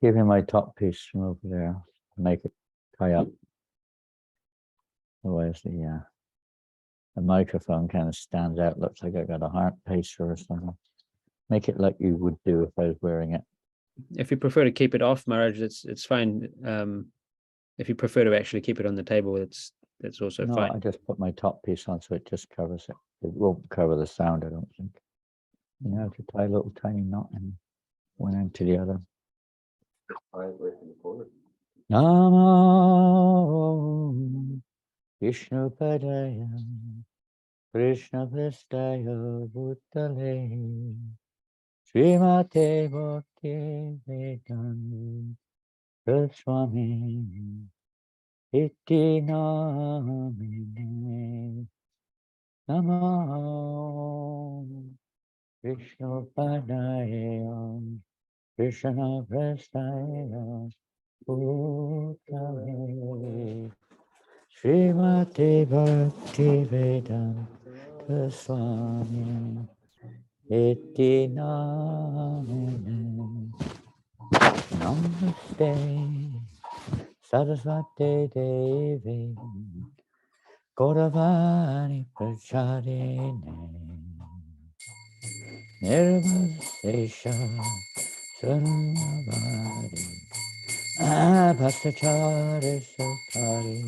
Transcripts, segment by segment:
Give him my top piece from over there. Make it tie up. Otherwise, the microphone kind of stands out. Looks like I got a heart pacer or something. Make it like you would do if I was wearing it. If you prefer to keep it off, Maharaj, it's fine. If you prefer to actually keep it on the table, that's also fine. No, I just put my top piece on so it just covers it. It won't cover the sound, I don't think. You have to tie a little tiny knot in one end to the other. Namo Vishnu Padaya Krishna Prastaya Bhutale Srimate Bhakti Vedanta Swami Iti Namine Namo Vishnu Padaya Krishna Prastaya Bhutale Srimate Bhakti Vedanta Swami Iti Namine Namaste Saraswati Devi Gauravani Pracharine Nirvasesha Saranavadi Bhattacharya Sutari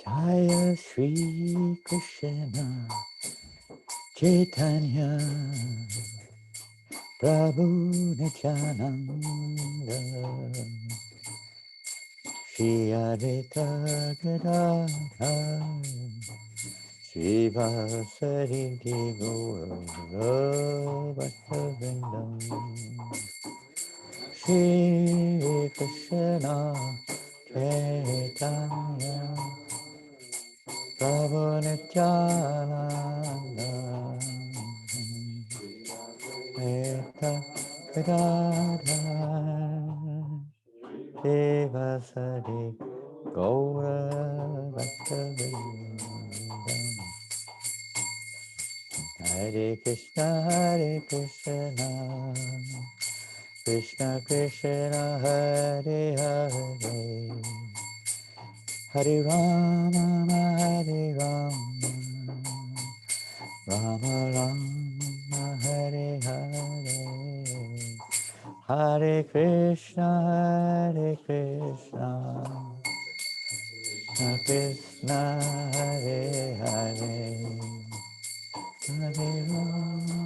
Jaya Shri Krishna Chaitanya Prabhu Nityananda Shri Advaita Gadadhar Shri Vasari Gaura Bhaktavindam Shri Krishna Chaitanya Prabhu Nityananda Advaita Gadadhar Devasari Gaura Bhaktavindam Hare Krishna Krishna Krishna Hare Hare Hare Rama Hare Rama Rama Rama Hare Hare Hare Krishna Krishna Krishna Hare Hare Hare Rama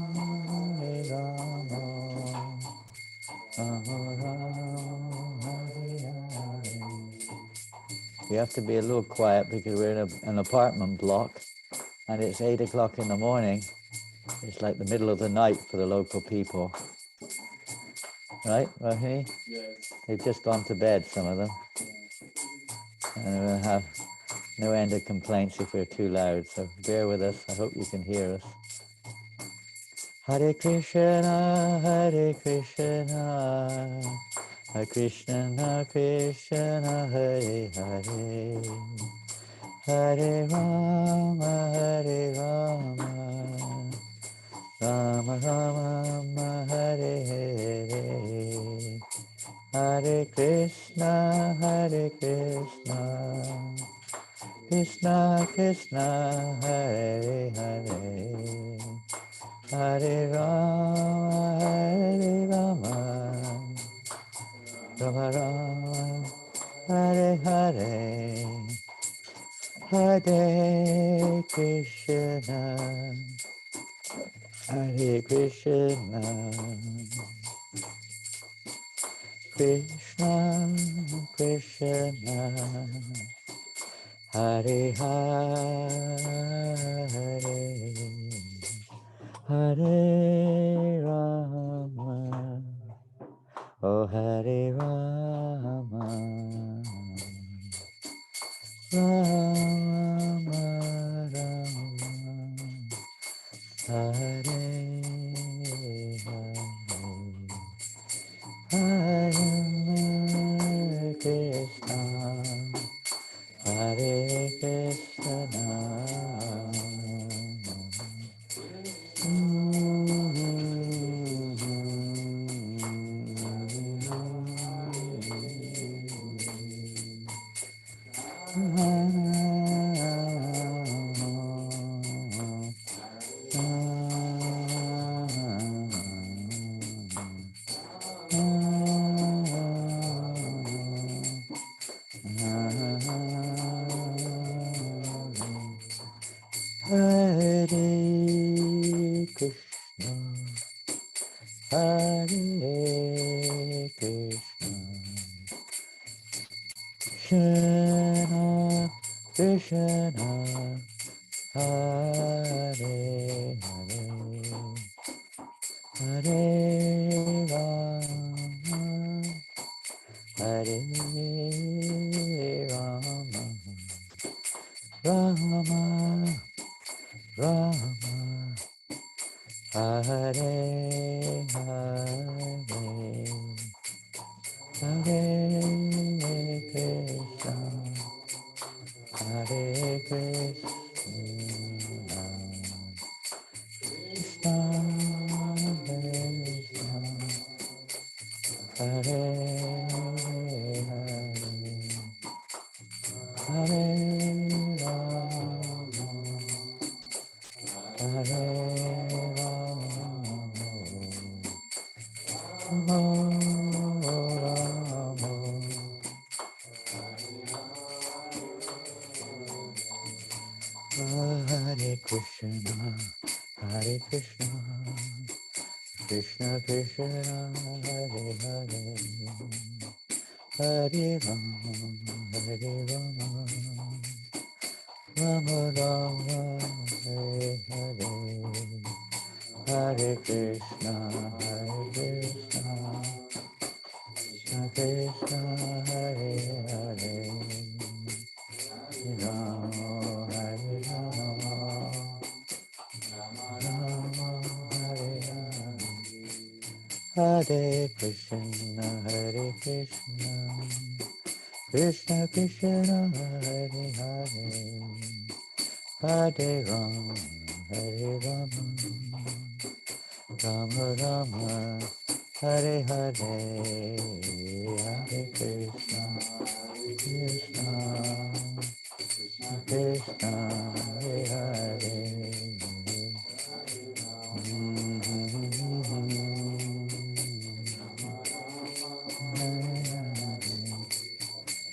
Rama Rama Hare Hare. We have to be a little quiet because we're in an apartment block and it's 8 o'clock in the morning. It's like the middle of the night for the local people. Right, Rohini? Yes. They've just gone to bed, some of them. And we'll have no end of complaints if we're too loud, so bear with us. I hope you can hear us. Hare Krishna, Hare Krishna, Hare Krishna, Krishna, Hare Hare, Hare Rama, Hare Rama, Rama Rama, Hare Hare, Hare Krishna, Krishna Krishna, Hare Hare, Hare Rama, Rama Rama, Hare Hare, Hare Krishna, Hare Krishna, Krishna Krishna, Hare Hare, Hare Rama, oh Hare Rama, Rama Rama, Hare Hare Krishna, Hare Krishna. Hare Krishna, Hare Krishna, Krishna Krishna, Hare Hare, Hare Rama, Hare Rama, Rama Rama, Hare Hare, Hare Krishna, Hare Krishna, Krishna Krishna, Hare Hare, Hare Rama, Hare Rama, Rama Hare Krishna, Hare Krishna, Krishna Krishna, Hare Hare, Hare Rama, Hare Rama, Rama Rama, Hare Hare, Hare Krishna, Hare Krishna, Krishna Krishna, Hare Hare, Rama, Hare Rama, Rama, Hare Hare, Hare Krishna, Hare Krishna, Krishna Krishna, Hare Hare, Hare Rama, Hare Rama, Rama Rama, Hare Hare, Hare Krishna, Krishna, Krishna, Hare Hare.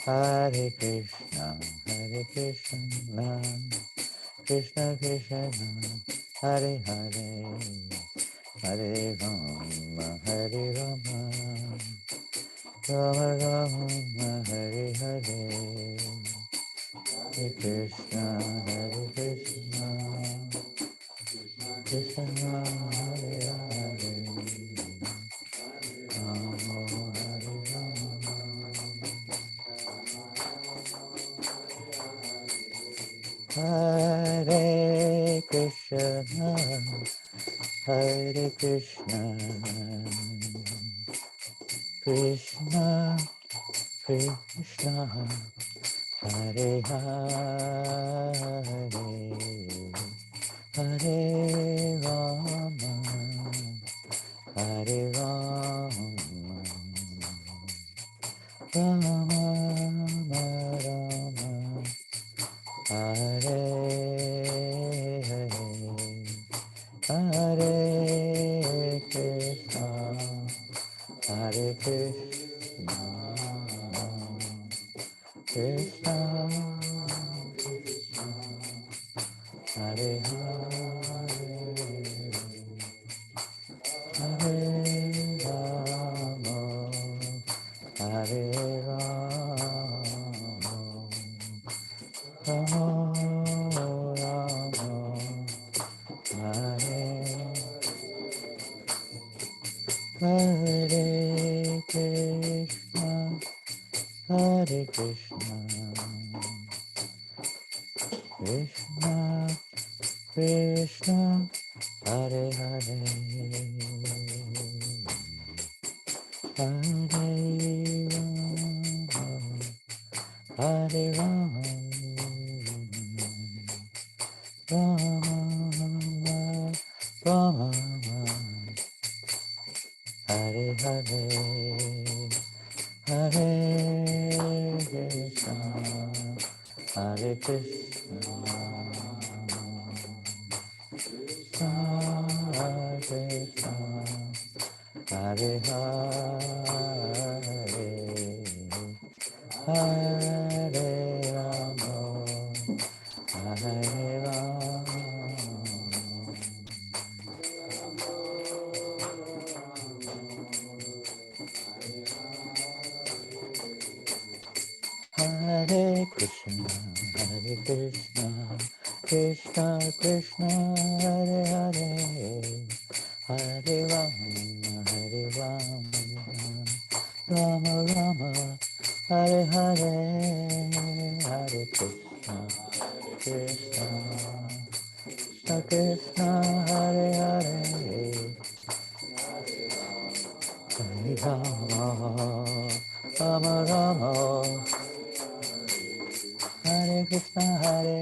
Hare Krishna, Hare Krishna, Krishna Krishna, Hare Hare, Hare Rama, Hare Rama, Rama Rama, Hare Hare, Hare Krishna, Hare Krishna, Krishna Hare Hare, Rama Hare Rama, Hare Krishna, Hare Krishna, Krishna Krishna, Hare Hare, Hare Rama, Hare Rama, Rama Rama, Hare Hare, Hare Krishna, Hare Krishna, Krishna Krishna, Hare Hare, Hare Rama, Hare Rama, Rama Rama, Hare Hare Krishna, Hare Krishna, Krishna Krishna, Hare Hare, Hare Rama, Rama Rama, Hare Hare, Hare Krishna, Hare Krishna, Hare Krishna, Hare Hare, Hare Rama, Hare Rama. Hare Krishna, Hare Krishna, Krishna Krishna, Hare Hare, Hare Rama, Hare Rama, Rama Rama, Hare Hare, Hare Krishna, Krishna, Krishna Krishna, Hare Hare, Hare Rama, Rama Rama. Hare Krishna,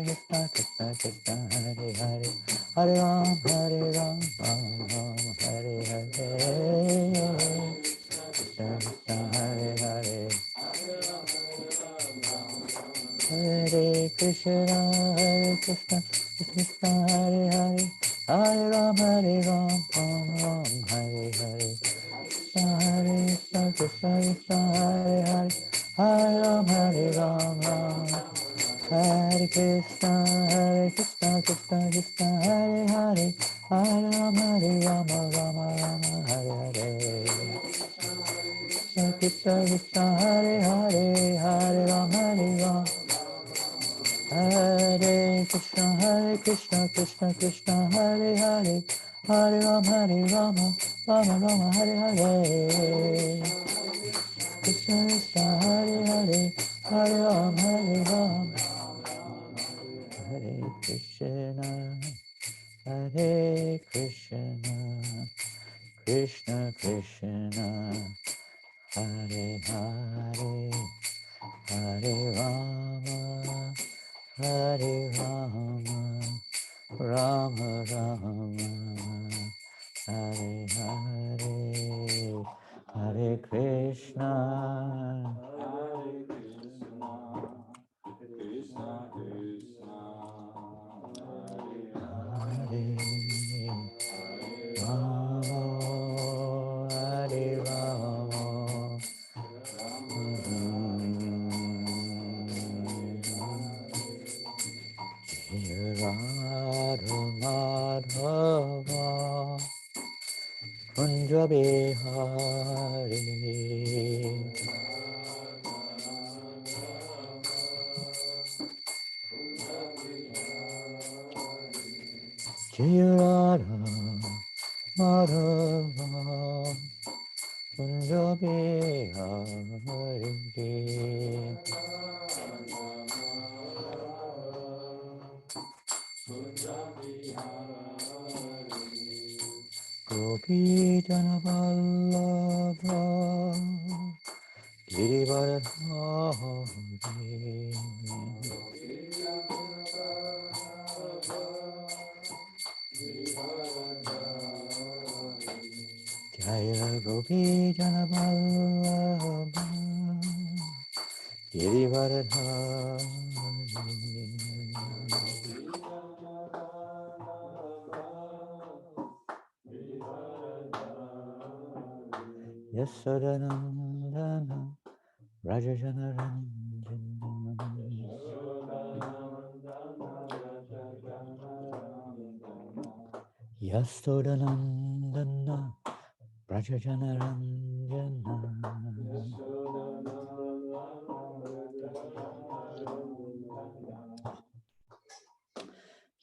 Krishna Krishna, Hare Hare, Hare Ram, Ram Hare Hare, Krishna Krishna, Hare Hare, Hare Krishna, Krishna Krishna, Hare Hare, Hare Ram, Ram Hare Hare, Krishna Hare Krishna, Krishna Krishna, Hare Hare, Hare Ram, Ram. Hare Krishna, Krishna Krishna, Hare Hare, Hare Rama, Rama Hare Hare. Krishna Krishna, Hare Hare, Hare Rama, Hare Krishna, Krishna Krishna, Hare Hare, Hare Rama, Rama Hare Hare. Krishna Krishna, Hare Hare, Hare Rama, Hare Krishna, Hare Krishna, Krishna Krishna, Hare Hare, Hare Rama, Hare Rama, Rama Rama, Hare Hare, Hare Krishna, Hare Rama, Hare Rama, Jai Radha Madhava, Kunja Bihari, Jai Radha Madhava, Kunja Bihari, Gopi Jana Vallabha, Girivardhari, Jaya Gopi Jana Vallabha, Girivardhari, Yasodanandana, Rajajanaranjana, Yasodanandana, Rajajanaranjana,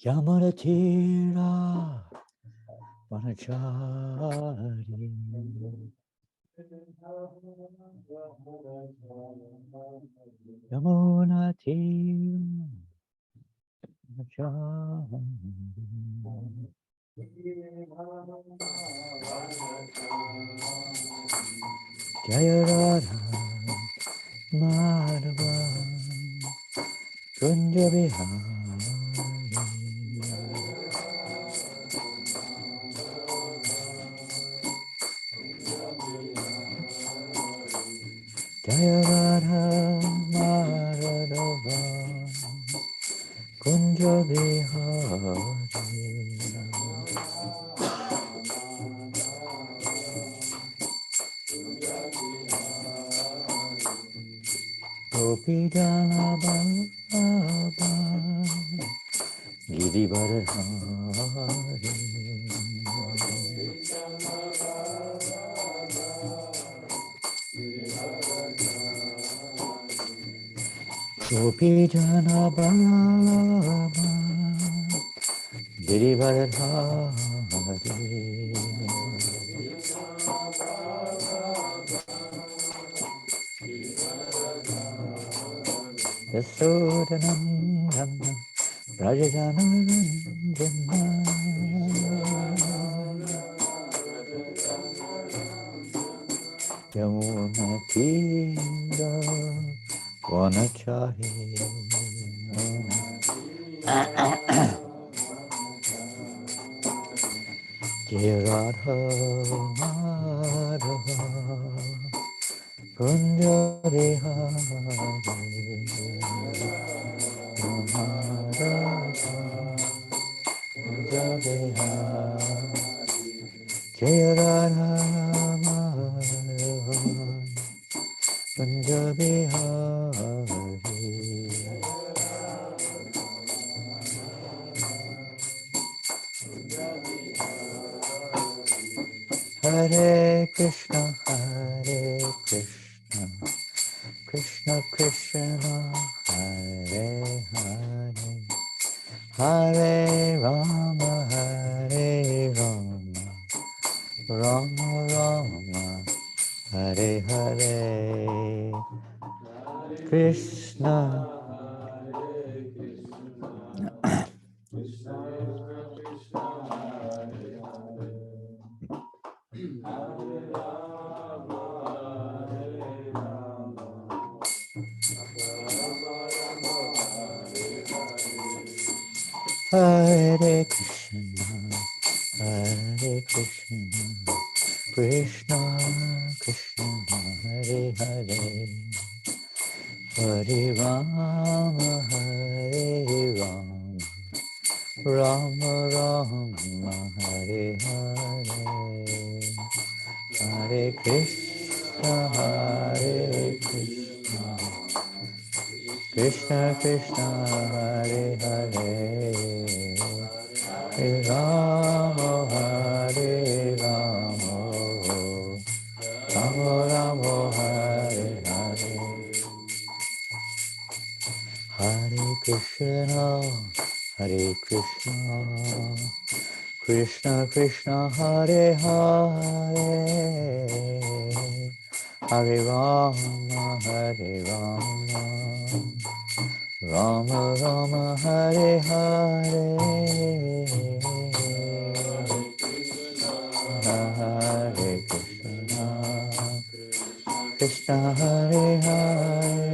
Yamanatira, Vanachari, Yamunatira, Vanachari, Jaya Radha Madhava Kunja Bihari Jaya Radha Madhava Kunja Bihari Gopi Jana Baba Girivardhari Gopi Jana Baba Girivardhari Yasodanandana Rajajanandana Yamuna Tira Vanachahi Jaya Radha Madhava Kunja Bihari Radha Kunja Bihari Jaya Radha Madhava Kunja Bihari Hare Krishna Krishna Krishna Hare Hare Hare Rama Hare Rama Rama Rama Hare Hare Krishna Hare Krishna Krishna Krishna Hare Hare Hare Rama Hare Rama Rama Rama Hare Hare Hare Krishna Krishna Krishna Hare Hare Hare Rama Hare Rama Rama Rama Hare Hare Hare Krishna Krishna Krishna Hare Hare Hare Rama Rama Rama Hare Hare Hare Krishna Krishna Hare Hare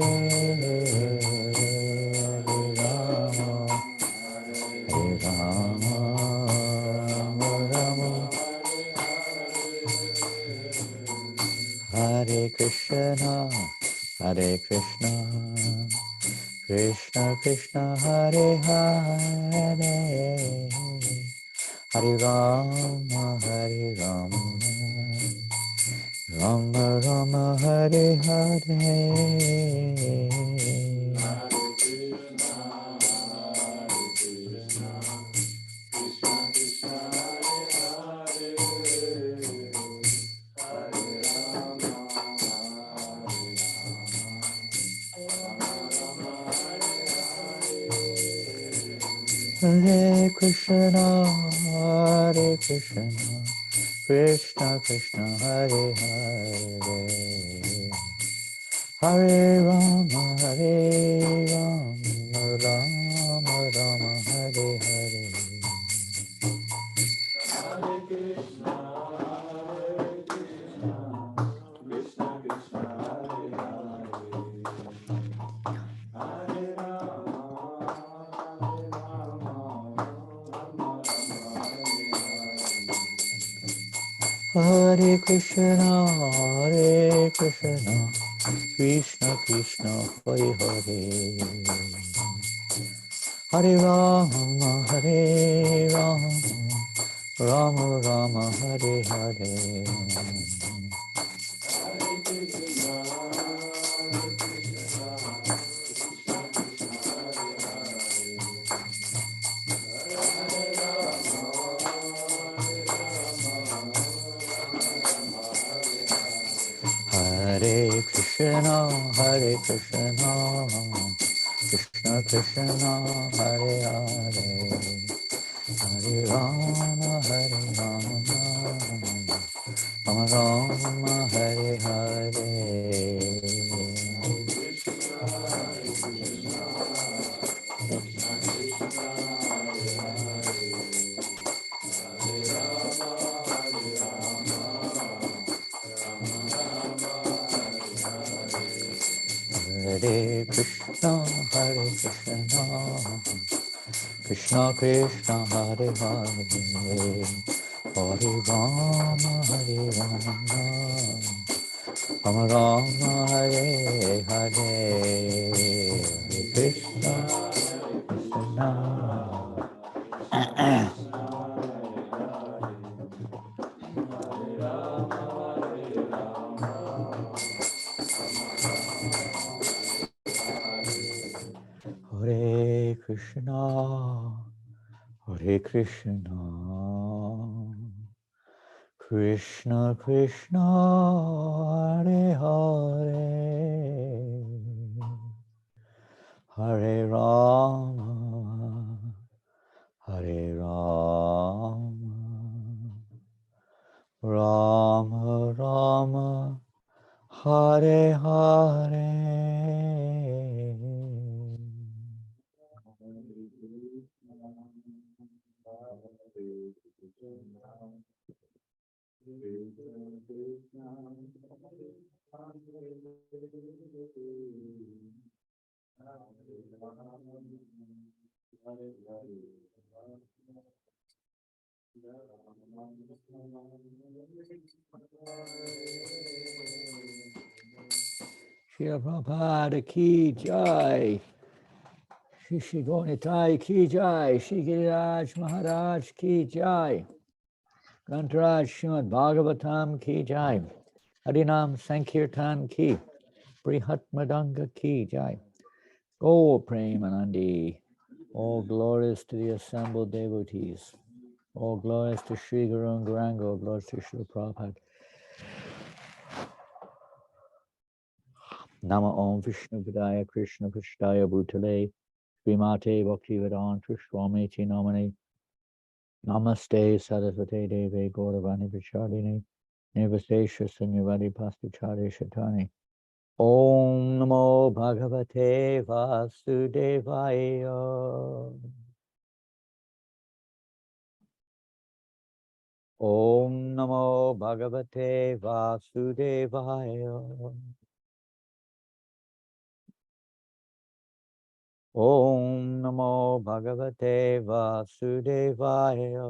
Hare Rama Rama Hare Krishna Krishna Krishna Hare Hare Hare Rama Rama Rama Hare Hare Hare Krishna Krishna Krishna Hare Hare Hare Rama Rama Rama Hare Hare Hare Krishna, Krishna Krishna, Hare Hare, Hare Rama, Hare Rama, Rama Rama, Hare Hare. Hare Krishna, Krishna Krishna, Hare Hare, Hare Rama, Rama Rama, Hare Hare. Hare Krishna, Krishna Krishna, Hare Hare, Hare Rama, Rama Rama, Hare Hare, Hare Krishna, Krishna. Hare Krishna, Hare Krishna, Krishna Krishna, Hare Hare, Hare Rama, Hare Rama, Rama Rama, Hare Hare. Shri Prabhupada ki jai, Shri Gonitai ki jai, Shri Giriraj Maharaj ki jai, Grantaraj Srimad Bhagavatam ki jai, Harinam Sankirtan ki, Brihat Madanga ki jai, Go Premanandi, all glories to the assembled devotees, all glories to Sri Guru and Gauranga, all glories to Sri Prabhupada. Nama Om Vishnu Padaya Krishna Prasthaya Bhutale Srimate Bhaktivedanta Swami Namane Namaste Saraswate Deve Gauravani Vichardini Nirvasesha Sunyavadi Pastuchari Shatani Om Namo Bhagavate Vasudevaya Om Namo Bhagavate Vasudevaya Om Namo Bhagavate Vasudevaya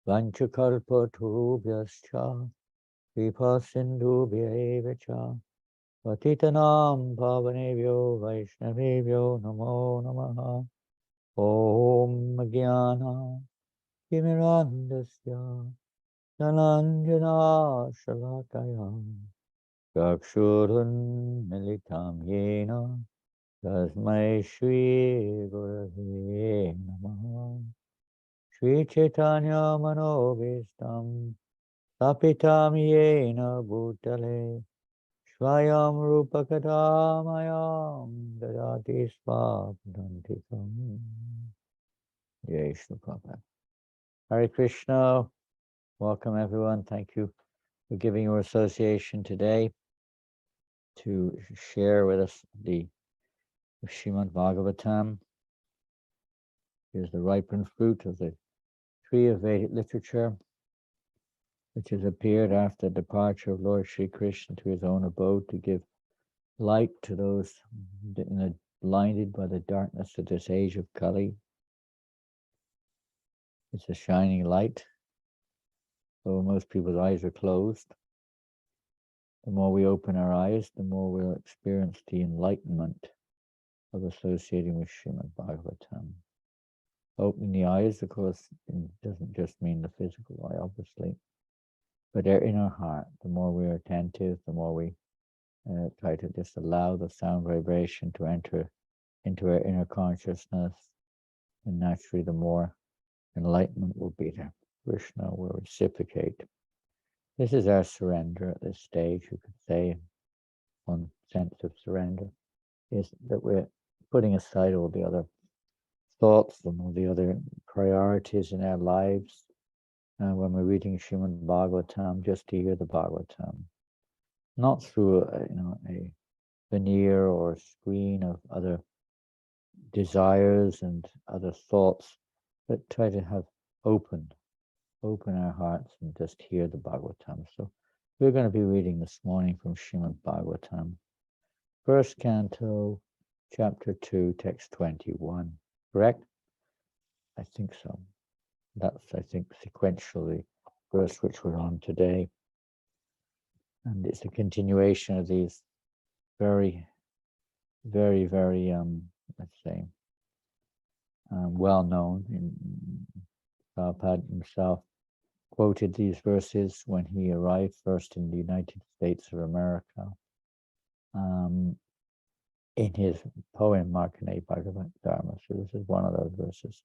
Vanchakalpatubhyascha Kripa Sindhubhyaevacha Patitanam Pavanebhyo Vaishnavebhyo Namo Namaha Om Jnana Timirandasya Dhalanjana Shalakaya Chakshurun Militam Yena Tasmai Shri Gurave Namaha Shri Chaitanya Manobhistam Tapitam Yena Bhutale Swayam Rupakadamayam Dadati Svadantikam. Jai Shri Prabhupada. Hare Krishna. Welcome everyone. Thank you for giving your association today to share with us the Srimad Bhagavatam. Here's the ripened fruit of the tree of Vedic literature, which has appeared after the departure of Lord Sri Krishna to his own abode to give light to those blinded by the darkness of this age of Kali. It's a shining light. So most people's eyes are closed. The more we open our eyes, the more we'll experience the enlightenment of associating with Srimad Bhagavatam. Opening the eyes, of course, doesn't just mean the physical eye, obviously, but they're in our heart. The more we are attentive, the more we try to just allow the sound vibration to enter into our inner consciousness, and naturally the more enlightenment will be there. Krishna will reciprocate. This is our surrender at this stage, you could say. One sense of surrender is that we're putting aside all the other thoughts and all the other priorities in our lives when we're reading Srimad Bhagavatam, just to hear the Bhagavatam, not through a veneer or screen of other desires and other thoughts, but try to have open our hearts and just hear the Bhagavatam. So we're going to be reading this morning from Srimad Bhagavatam, first canto, chapter 2, text 21. Correct? I think so. That's, I think, sequentially verse which we're on today. And it's a continuation of these very, very, very, let's say, well known. Prabhupada himself quoted these verses when he arrived first in the United States of America in his poem Markandeya Bhagavat Dharma. So this is one of those verses.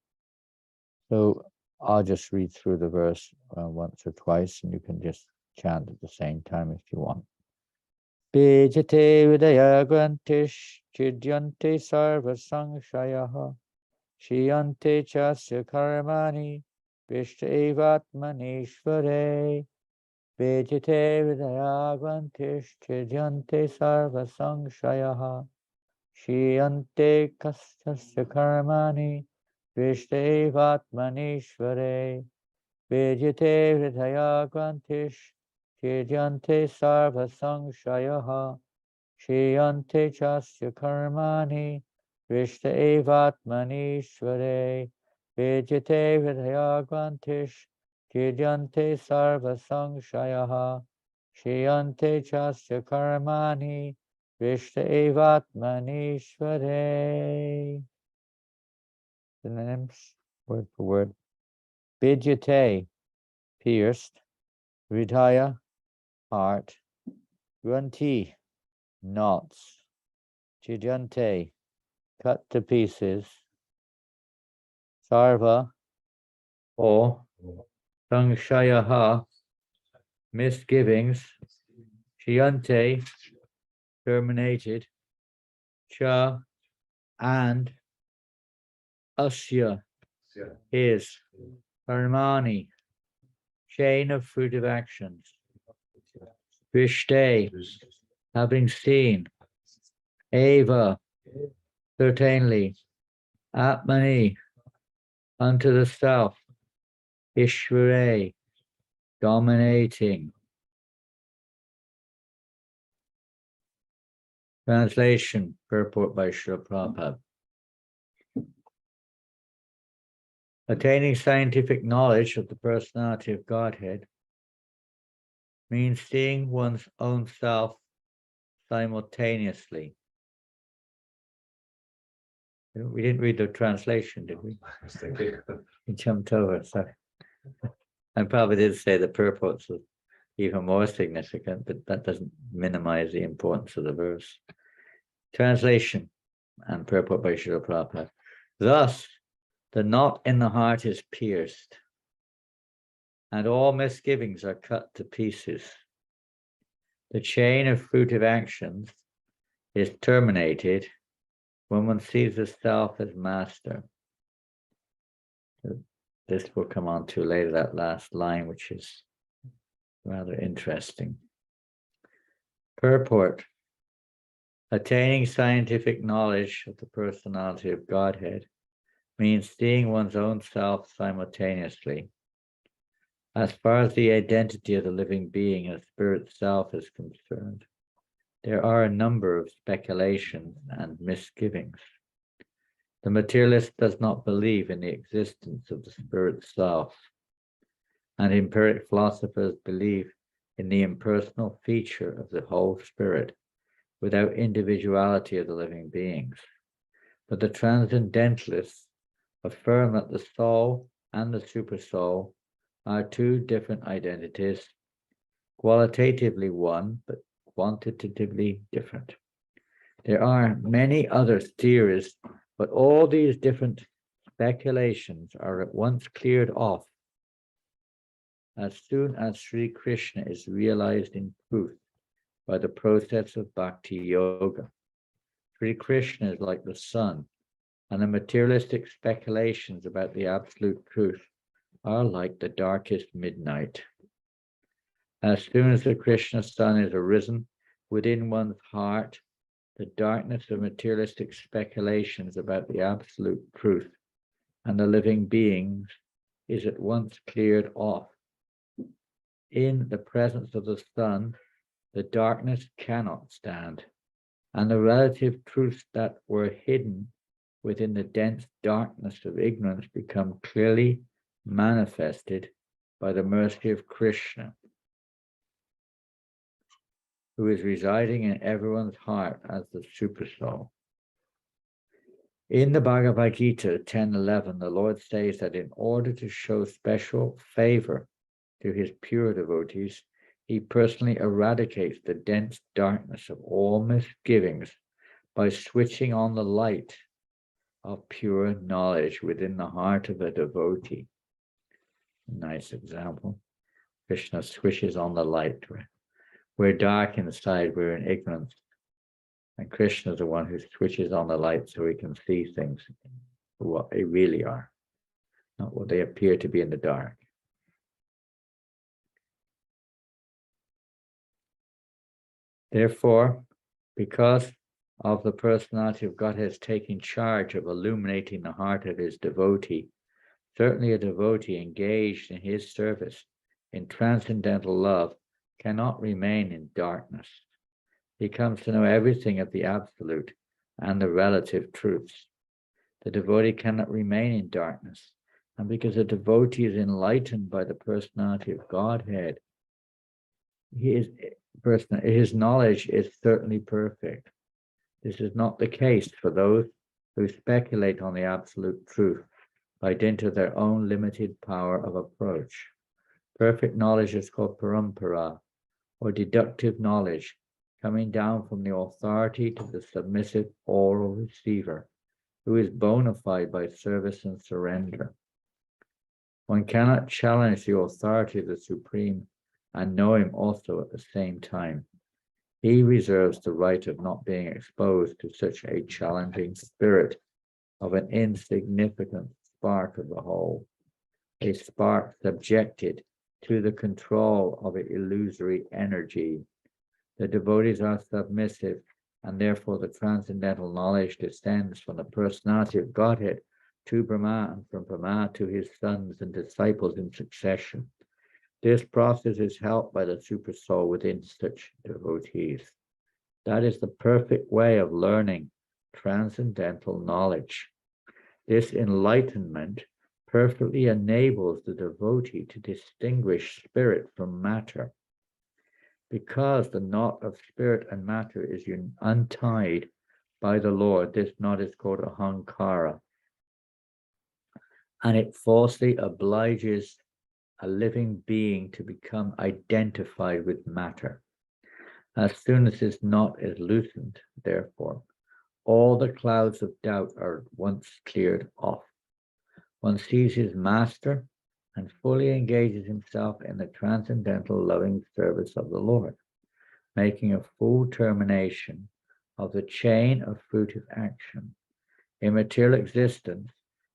So I'll just read through the verse once or twice, and you can just chant at the same time if you want. Bijate vidaya grantish chidyante sarva sangshayaha shiyante chasya karmani vishtavatmanishvare. Bijate vidaya grantish chidyante sarva sangshayaha shiyante kasya karmani vishtavatmanishvare. Vijite hridaya grantish chidyante sarva sangshayaha shiyante chasya karmani vishta evatmanishvare. Vijite hridaya grantish chidyante sarva sangshayaha shiyante chasya karmani vishta evatmanishvare. Synonyms, word for word. Vidyate, pierced. Hridaya, heart. Granti, knots. Chidyante, cut to pieces. Sarva, all. Sangshayaha, misgivings. Shiyante, terminated. Cha, and. Asya, his. Karmani, chain of fruitive actions. Vishte, having seen. Eva, certainly. Atmani, unto the self. Ishvare, dominating. Translation, purport by Srila Prabhupada. Attaining scientific knowledge of the personality of Godhead means seeing one's own self simultaneously. We didn't read the translation, did we? We jumped over, sorry. I probably did say the purports was even more significant, but that doesn't minimize the importance of the verse. Translation and purport by Srila Prabhupada. Thus, the knot in the heart is pierced, and all misgivings are cut to pieces. The chain of fruitive actions is terminated when one sees the self as master. This will come on to later, that last line, which is rather interesting. Purport. Attaining scientific knowledge of the personality of Godhead means seeing one's own self simultaneously. As far as the identity of the living being as spirit self is concerned, there are a number of speculations and misgivings. The materialist does not believe in the existence of the spirit self, and empiric philosophers believe in the impersonal feature of the whole spirit without individuality of the living beings. But the transcendentalists affirm that the soul and the supersoul are two different identities, qualitatively one, but quantitatively different. There are many other theories, but all these different speculations are at once cleared off as soon as Sri Krishna is realized in truth by the process of bhakti yoga. Sri Krishna is like the sun, and the materialistic speculations about the absolute truth are like the darkest midnight. As soon as the Krishna sun is arisen within one's heart, the darkness of materialistic speculations about the absolute truth and the living beings is at once cleared off. In the presence of the sun, the darkness cannot stand, and the relative truths that were hidden within the dense darkness of ignorance become clearly manifested by the mercy of Krishna, who is residing in everyone's heart as the Supersoul. In the Bhagavad Gita 10:11, the Lord says that in order to show special favor to his pure devotees, he personally eradicates the dense darkness of all misgivings by switching on the light of pure knowledge within the heart of a devotee. Nice example. Krishna switches on the light. We're dark inside, we're in ignorance. And Krishna is the one who switches on the light so we can see things for what they really are, not what they appear to be in the dark. Therefore, because of the personality of God has taken charge of illuminating the heart of his devotee, certainly a devotee engaged in his service in transcendental love cannot remain in darkness. He comes to know everything of the absolute and the relative truths. The devotee cannot remain in darkness, and because the devotee is enlightened by the personality of Godhead, his knowledge is certainly perfect. This is not the case for those who speculate on the absolute truth by dint of their own limited power of approach. Perfect knowledge is called parampara, or deductive knowledge, coming down from the authority to the submissive oral receiver, who is bona fide by service and surrender. One cannot challenge the authority of the Supreme and know him also at the same time. He reserves the right of not being exposed to such a challenging spirit of an insignificant spark of the whole, a spark subjected to the control of an illusory energy. The devotees are submissive, and therefore the transcendental knowledge descends from the personality of Godhead to Brahma, and from Brahma to his sons and disciples in succession. This process is helped by the Supersoul within such devotees. That is the perfect way of learning transcendental knowledge. This enlightenment perfectly enables the devotee to distinguish spirit from matter. Because the knot of spirit and matter is untied by the Lord, this knot is called ahankara, and it falsely obliges a living being to become identified with matter. As soon as this knot is loosened, therefore, all the clouds of doubt are at once cleared off. One sees his master and fully engages himself in the transcendental loving service of the Lord, making a full termination of the chain of fruitive action. In material existence,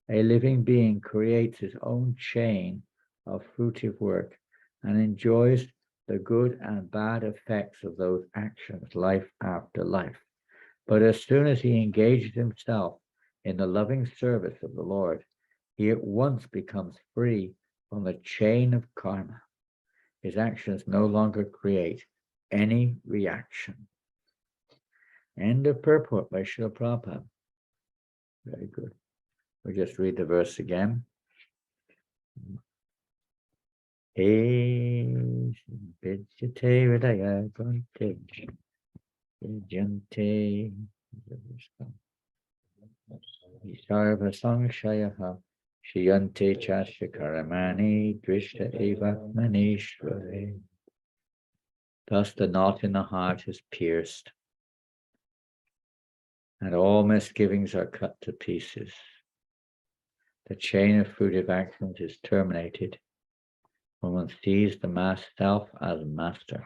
a living being creates his own chain of fruitive work and enjoys the good and bad effects of those actions life after life. But as soon as he engages himself in the loving service of the Lord, he at once becomes free from the chain of karma. His actions no longer create any reaction. End of purport by Srila Prabhupada. Very good. We'll just read the verse again. Sarva Sangshayaha Shiyante Chasya Karamani Drishta Eva Manishvare. Thus the knot in the heart is pierced, and all misgivings are cut to pieces. The chain of fruitive actions is terminated when one sees the mass self as master.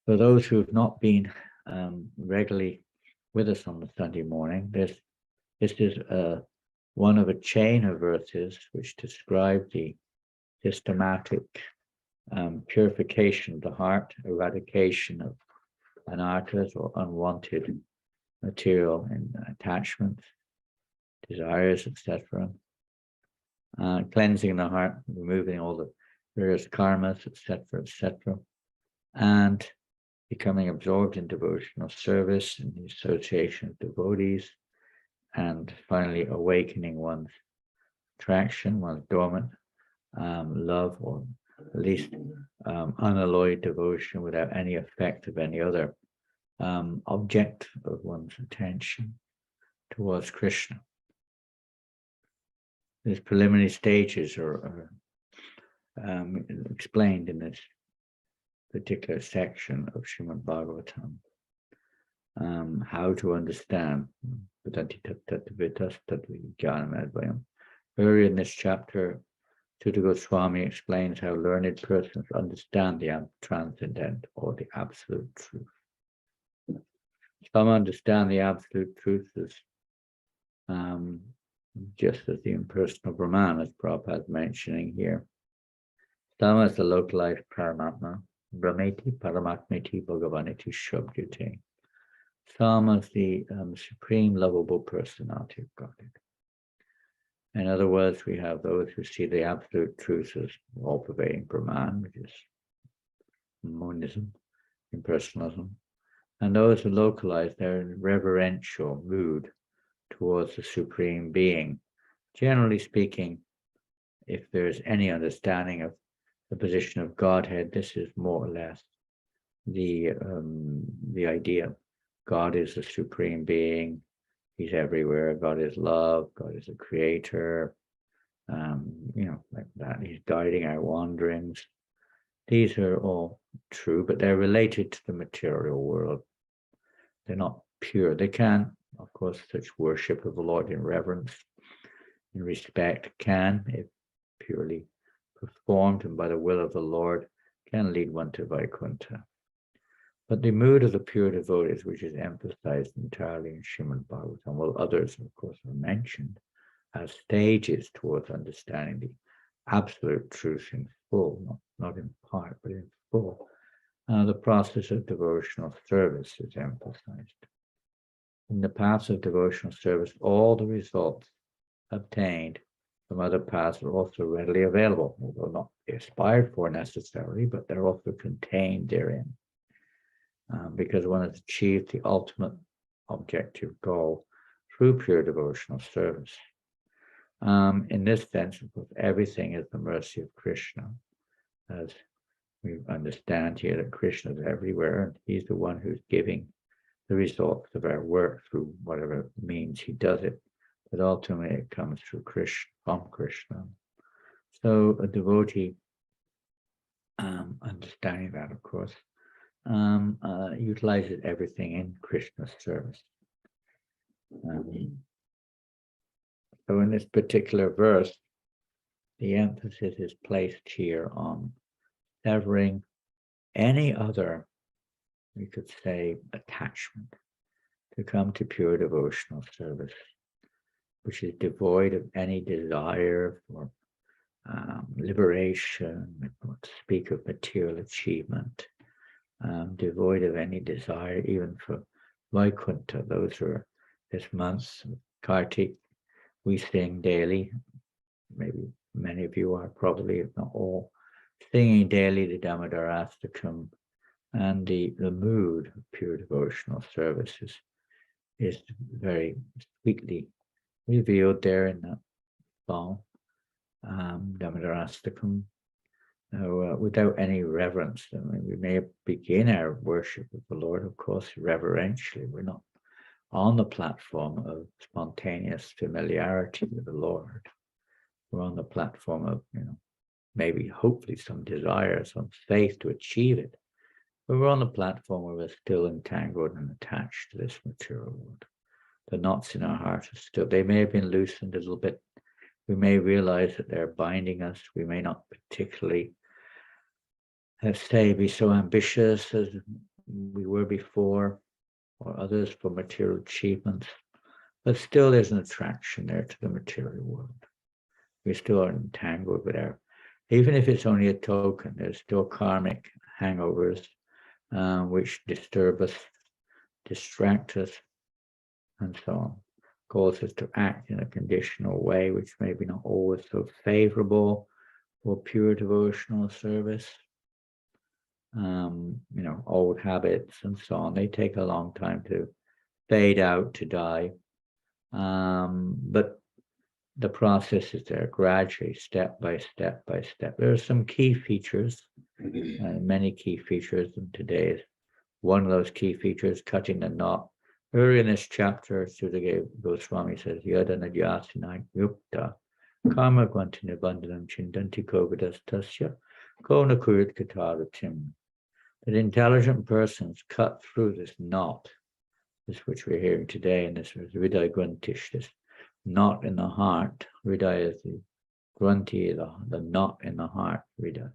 For those who have not been regularly with us on the Sunday morning, this is one of a chain of verses which describe the systematic purification of the heart, eradication of anarthas or unwanted material and attachments, desires, etc. Cleansing the heart, removing all the various karmas, etc., and becoming absorbed in devotional service and the association of devotees, and finally awakening one's attraction, one's dormant love, or at least unalloyed devotion without any effect of any other object of one's attention towards Krishna. These preliminary stages are explained in this particular section of Srimad Bhagavatam. How to understand. Earlier in this chapter, Sutta Goswami explains how learned persons understand the transcendent or the absolute truth. Some understand the absolute truth as just as the impersonal Brahman, as Prabhupada is mentioning here. Some as the localized Paramatma, Brahmeti, Paramatmeti, Bhagavaniti, Shabdyate. Some as the supreme lovable personality of Godhead. In other words, we have those who see the absolute truth as all-pervading Brahman, which is monism, impersonalism, and those who localize their reverential mood towards the Supreme Being. Generally speaking, if there's any understanding of the position of Godhead, this is more or less the idea. God is the Supreme Being. He's everywhere. God is love. God is a creator. Like that. He's guiding our wanderings. These are all true, but they're related to the material world. They're not pure. They can, of course, such worship of the Lord in reverence, in respect, can, if purely performed and by the will of the Lord, can lead one to Vaikuntha. But the mood of the pure devotees, which is emphasized entirely in Srimad Bhagavatam, while others, of course, are mentioned as stages towards understanding the absolute truth in full, not in part, but in full. The process of devotional service is emphasized. In the paths of devotional service, all the results obtained from other paths are also readily available, although not aspired for necessarily, but they're also contained therein. Because one has achieved the ultimate objective goal through pure devotional service. In this sense, of course, everything is the mercy of Krishna, as we understand here that Krishna is everywhere, and he's the one who's giving the results of our work through whatever means he does it, but ultimately it comes through Krishna, from Krishna. So a devotee, understanding that, of course, utilizes everything in Krishna's service. So in this particular verse, the emphasis is placed here on severing any other, we could say, attachment to come to pure devotional service, which is devoid of any desire for liberation, to speak of material achievement, devoid of any desire even for Vaikuntha. Those are this month's Kartik. We sing daily, maybe many of you are probably, if not all, singing daily the Damodarastakam, And the mood of pure devotional service is very sweetly revealed there in that song, Damodarastakam. Without any reverence. I mean, we may begin our worship of the Lord, of course, reverentially. We're not on the platform of spontaneous familiarity with the Lord. We're on the platform of, maybe hopefully some desire, some faith to achieve it. But we're on the platform where we're still entangled and attached to this material world. The knots in our heart are still, they may have been loosened a little bit. We may realize that they're binding us. We may not particularly, let's say, be so ambitious as we were before, or others for material achievements. But still there's an attraction there to the material world. We still are entangled with our, even if it's only a token, there's still karmic hangovers which disturb us, distract us, and so on. Cause us to act in a conditional way, which may be not always so favorable for pure devotional service. Old habits and so on, they take a long time to fade out, to die. But the process is there gradually, step by step by step. There are some key features, many key features, and today is one of those key features, cutting the knot. Earlier in this chapter, Sudhageva Goswami says, Yadana Yasinai Yukta, Karma Gwantina Bandhanam Chindanti Kogadas Tasya, Kona Kurit Kataratim. That intelligent persons cut through this knot, this which we're hearing today, and this is Hridaya Grantish, this knot in the heart. Hridaya is the Granti, the knot in the heart, Hridaya.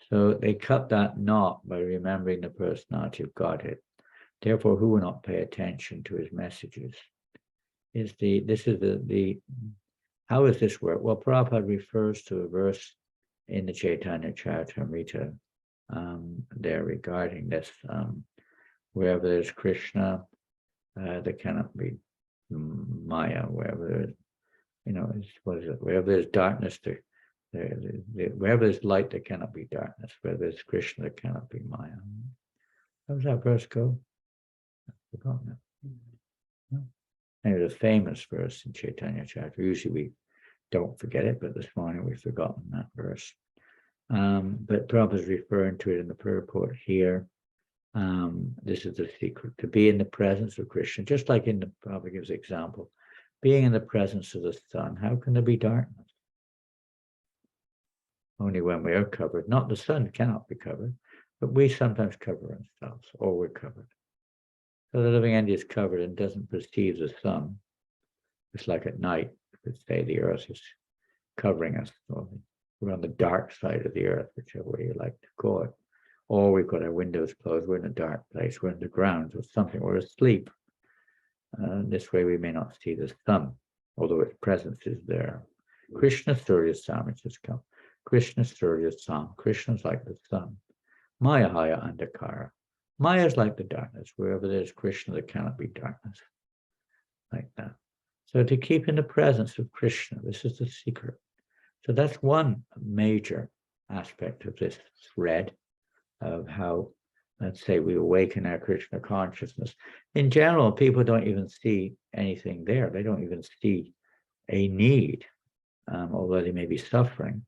So they cut that knot by remembering the personality of Godhead. Therefore, who will not pay attention to his messages? How does this work? Well, Prabhupada refers to a verse in the Chaitanya Charitamrita there regarding this. Wherever there's Krishna, there cannot be Maya. Wherever there's, wherever there's darkness, wherever there's light, there cannot be darkness. Where there's Krishna, there cannot be Maya. How does that verse go? I've forgotten it. No. And it's a famous verse in Chaitanya Charita. Usually we don't forget it, but this morning we've forgotten that verse. But Prabhupada is referring to it in the purport here. This is the secret, to be in the presence of Krishna, just like in the Prabhupada gives example, being in the presence of the sun. How can there be darkness? Only when we are covered. Not the sun cannot be covered, but we sometimes cover ourselves, or we're covered. So the living entity is covered and doesn't perceive the sun. It's like at night, let's say the earth is covering us, or we're on the dark side of the earth, whichever way you like to call it. Or we've got our windows closed, we're in a dark place, we're in the ground or something, we're asleep. This way we may not see the sun, although its presence is there. Krishna Surya Sam, it just comes. Krishna Surya Sam, Krishna's like the sun. Maya Haya Andakara. Maya is like the darkness. Wherever there's Krishna, there cannot be darkness. Like that. So to keep in the presence of Krishna, this is the secret. So that's one major aspect of this thread of how, let's say, we awaken our Krishna consciousness. In general, people don't even see anything there. They don't even see a need, although they may be suffering.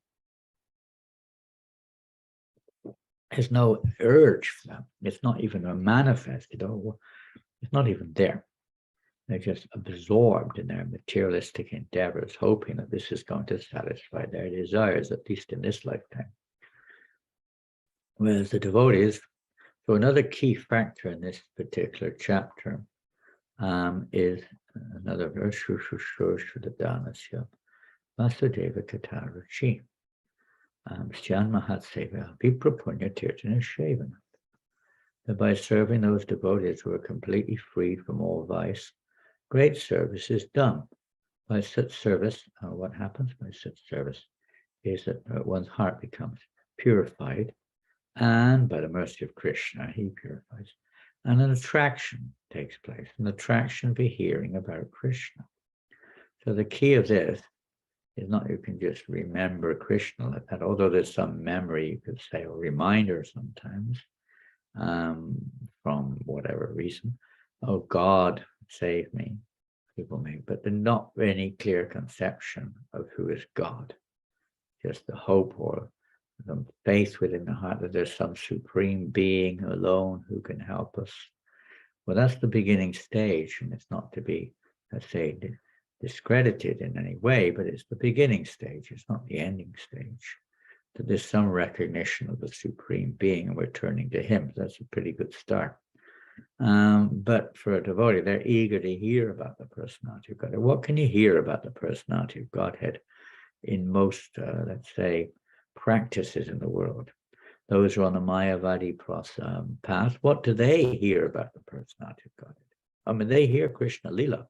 There's no urge for them. It's not even manifested. It's not even there. They're just absorbed in their materialistic endeavors, hoping that this is going to satisfy their desires, at least in this lifetime. Whereas the devotees, so another key factor in this particular chapter is another verse, Shushushudadhanasya, Vasudeva Katarachi, Syan Mahatseva, Viprapunya Tirtana Shavana. That by serving those devotees who are completely freed from all vice, great service is done. By such service, what happens by such service is that one's heart becomes purified, and by the mercy of Krishna, he purifies. And an attraction takes place, an attraction for hearing about Krishna. So the key of this is not you can just remember Krishna, and although there's some memory, you could say, or reminder sometimes, from whatever reason. Oh, God, save me, people make, but they're not any clear conception of who is God. Just the hope or the faith within the heart that there's some supreme being alone who can help us. Well, that's the beginning stage, and it's not to be, let's say, discredited in any way, but it's the beginning stage. It's not the ending stage. That there's some recognition of the supreme being, and we're turning to him. That's a pretty good start. But for a devotee, they're eager to hear about the personality of Godhead. What can you hear about the personality of Godhead in most, let's say, practices in the world? Those who are on the Mayavadi path, what do they hear about the personality of Godhead? I mean, they hear Krishna Lila.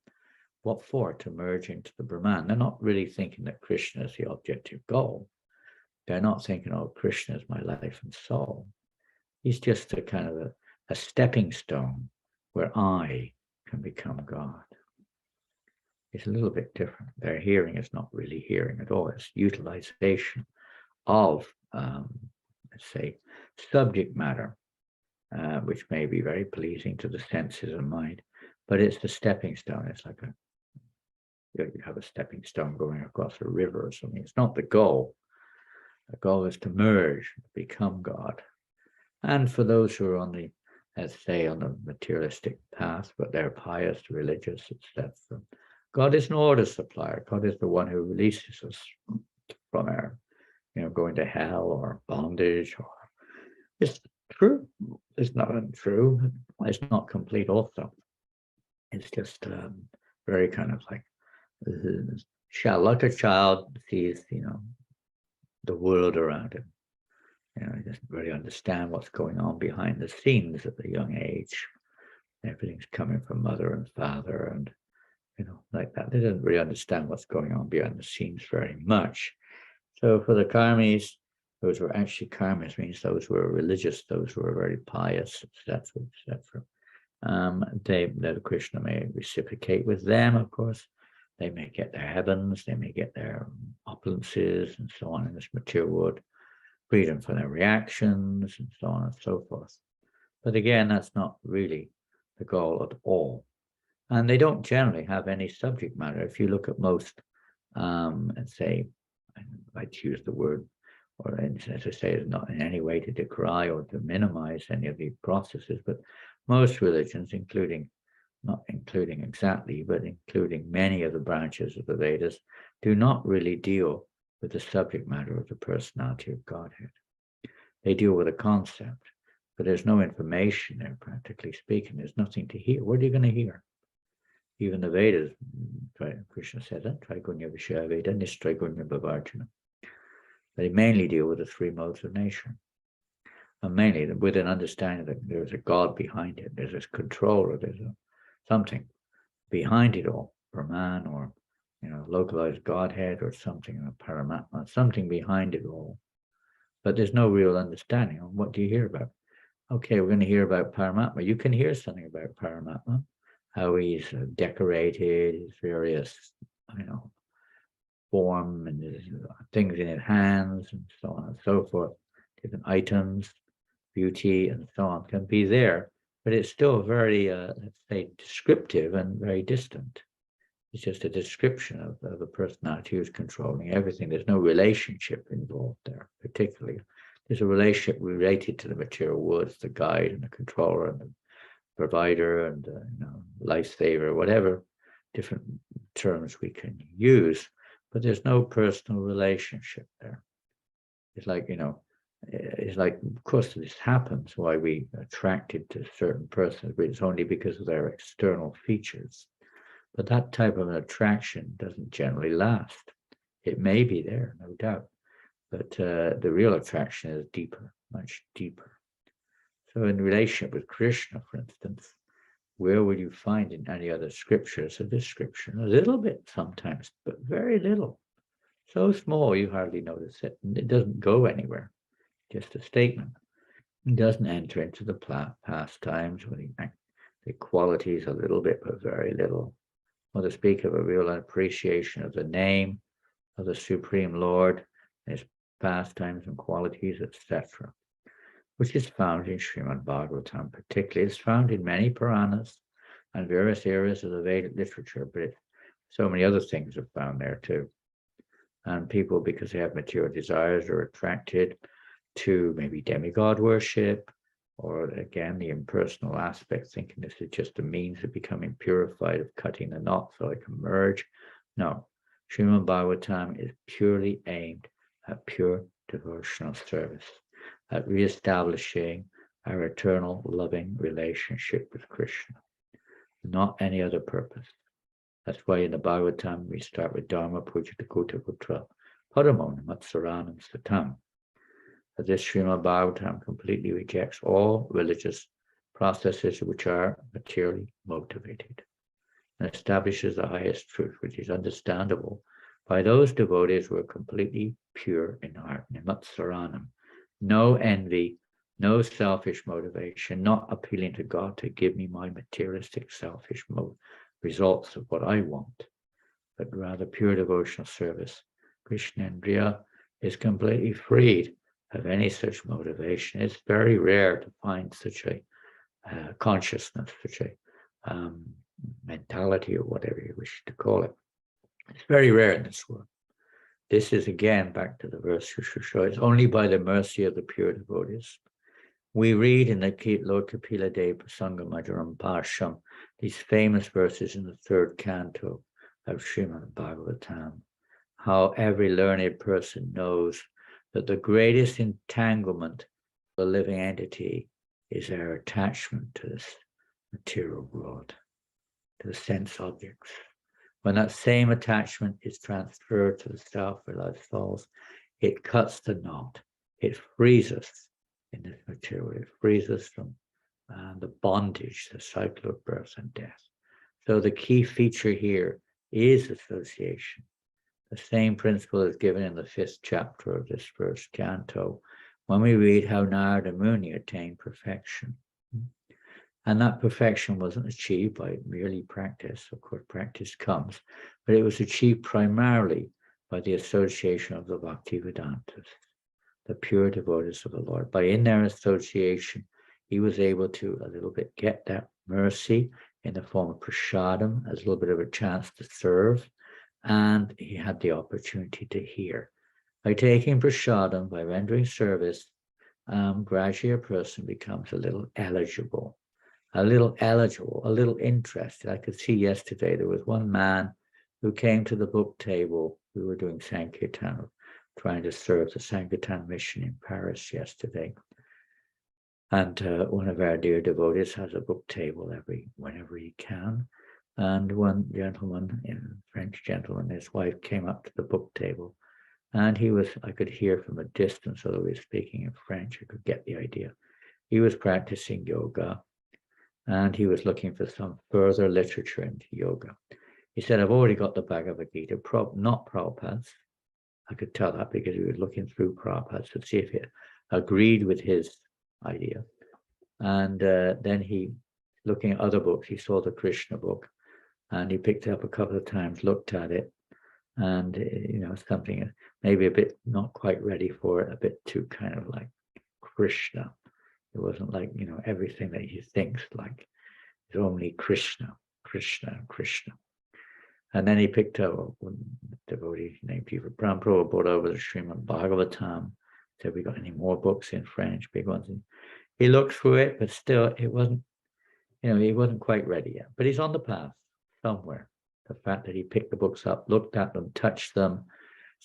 What for? To merge into the Brahman. They're not really thinking that Krishna is the objective goal. They're not thinking, oh, Krishna is my life and soul. He's just a kind of a stepping stone where I can become God. It's a little bit different. Their hearing is not really hearing at all. It's utilization of, let's say, subject matter, which may be very pleasing to the senses and mind, but it's the stepping stone. It's like you have a stepping stone going across a river or something. It's not the goal. The goal is to merge, become God. And for those who are on the, let's say, on the materialistic path, but they're pious, religious, etc., God is an order supplier. God is the one who releases us from our, going to hell or bondage. Or it's true. It's not untrue. It's not complete also. It's just very kind of like like a child sees, the world around him. He doesn't really understand what's going on behind the scenes at a young age. Everything's coming from mother and father and, like that. They don't really understand what's going on behind the scenes very much. So for the karmis, those who are actually karmis means those who are religious, those who are very pious, etc., etc. The Krishna may reciprocate with them, of course. They may get their heavens, they may get their opulences and so on in this material world, freedom from their reactions and so on and so forth. But again, that's not really the goal at all. And they don't generally have any subject matter. If you look at most, let's say, I choose the word, or as I say, it's not in any way to decry or to minimize any of the processes, but most religions, not including exactly, but including many of the branches of the Vedas, do not really deal with the subject matter of the personality of Godhead. They deal with a concept, but there's no information there, practically speaking. There's nothing to hear. What are you going to hear? Even the Vedas, Krishna said that, Traigunya Vishaya Veda, Nistraigunya Bhavarjana. They mainly deal with the three modes of nature. And mainly with an understanding that there's a God behind it, there's this controller, there's something behind it all, Brahman or localized Godhead or something, Paramatma, something behind it all. But there's no real understanding on what do you hear about. Okay, we're going to hear about Paramatma. You can hear something about Paramatma, how he's decorated, his various, form and his things in his hands and so on and so forth, different items, beauty and so on can be there, but it's still very, let's say, descriptive and very distant. It's just a description of a personality who's controlling everything. There's no relationship involved there, particularly. There's a relationship related to the material worlds, the guide and the controller and the provider and lifesaver, whatever different terms we can use, but there's no personal relationship there. It's like, of course this happens, why we attracted to certain persons, but it's only because of their external features. But that type of an attraction doesn't generally last. It may be there, no doubt, but the real attraction is deeper, much deeper. So in relationship with Krishna, for instance, where would you find in any other scriptures a description? A little bit sometimes, but very little. So small you hardly notice it, and it doesn't go anywhere. Just a statement. It doesn't enter into the pastimes or the qualities a little bit, but very little. Or to speak of a real appreciation of the name of the Supreme Lord, his pastimes and qualities, etc. which is found in Srimad Bhagavatam particularly. It's found in many Puranas and various areas of the Vedic literature, but so many other things are found there too. And people, because they have material desires, are attracted to maybe demigod worship, or again, the impersonal aspect, thinking this is just a means of becoming purified, of cutting the knot so I can merge. No, Srimad Bhagavatam is purely aimed at pure devotional service, at reestablishing our eternal loving relationship with Krishna, not any other purpose. That's why in the Bhagavatam we start with Dharma Pujita Kuta Putra Paramona Matsaranam Satam. This Srimad Bhagavatam completely rejects all religious processes which are materially motivated and establishes the highest truth, which is understandable by those devotees who are completely pure in heart. Nimatsaranam. No envy, no selfish motivation, not appealing to God to give me my materialistic selfish results of what I want, but rather pure devotional service. Krishnendriya is completely freed of any such motivation. It's very rare to find such a consciousness, such a mentality, or whatever you wish to call it. It's very rare in this world. This is again back to the verse Shushusha. It's only by the mercy of the pure devotees. We read in the Lord Kapila Dev Prasanga Majaram Pasham these famous verses in the third canto of Srimad Bhagavatam, how every learned person knows that the greatest entanglement of a living entity is our attachment to this material world, to the sense objects. When that same attachment is transferred to the self-realized souls, it cuts the knot. It frees us in this material. It frees us from the bondage, the cycle of birth and death. So the key feature here is association. The same principle is given in the 5th chapter of this first canto, when we read how Narada Muni attained perfection. And that perfection wasn't achieved by merely practice. Of course, practice comes, but it was achieved primarily by the association of the Bhaktivedantas, the pure devotees of the Lord. By in their association, he was able to a little bit get that mercy in the form of prasadam, as a little bit of a chance to serve, and he had the opportunity to hear. By taking prasadam, by rendering service, gradually a person becomes a little eligible, a little interested. I could see yesterday there was one man who came to the book table. We were doing Sankirtan, trying to serve the Sankirtan mission in Paris yesterday. And one of our dear devotees has a book table whenever he can. And one gentleman, a French gentleman, his wife came up to the book table, and I could hear from a distance, although he was speaking in French, I could get the idea. He was practicing yoga, and he was looking for some further literature into yoga. He said, I've already got the Bhagavad Gita, not Prabhupada's. I could tell that because he was looking through Prabhupada's to see if it agreed with his idea. And then he, looking at other books, he saw the Krishna book, and he picked it up a couple of times, looked at it, and something maybe a bit not quite ready for it, a bit too kind of like Krishna. It wasn't like everything that he thinks like is only Krishna, Krishna, Krishna. And then he picked up one devotee named Jiva Prabhupada, brought over the Srimad Bhagavatam, said, we got any more books in French, big ones. And he looked through it, but still it wasn't, he wasn't quite ready yet. But he's on the path somewhere. The fact that he picked the books up, looked at them, touched them,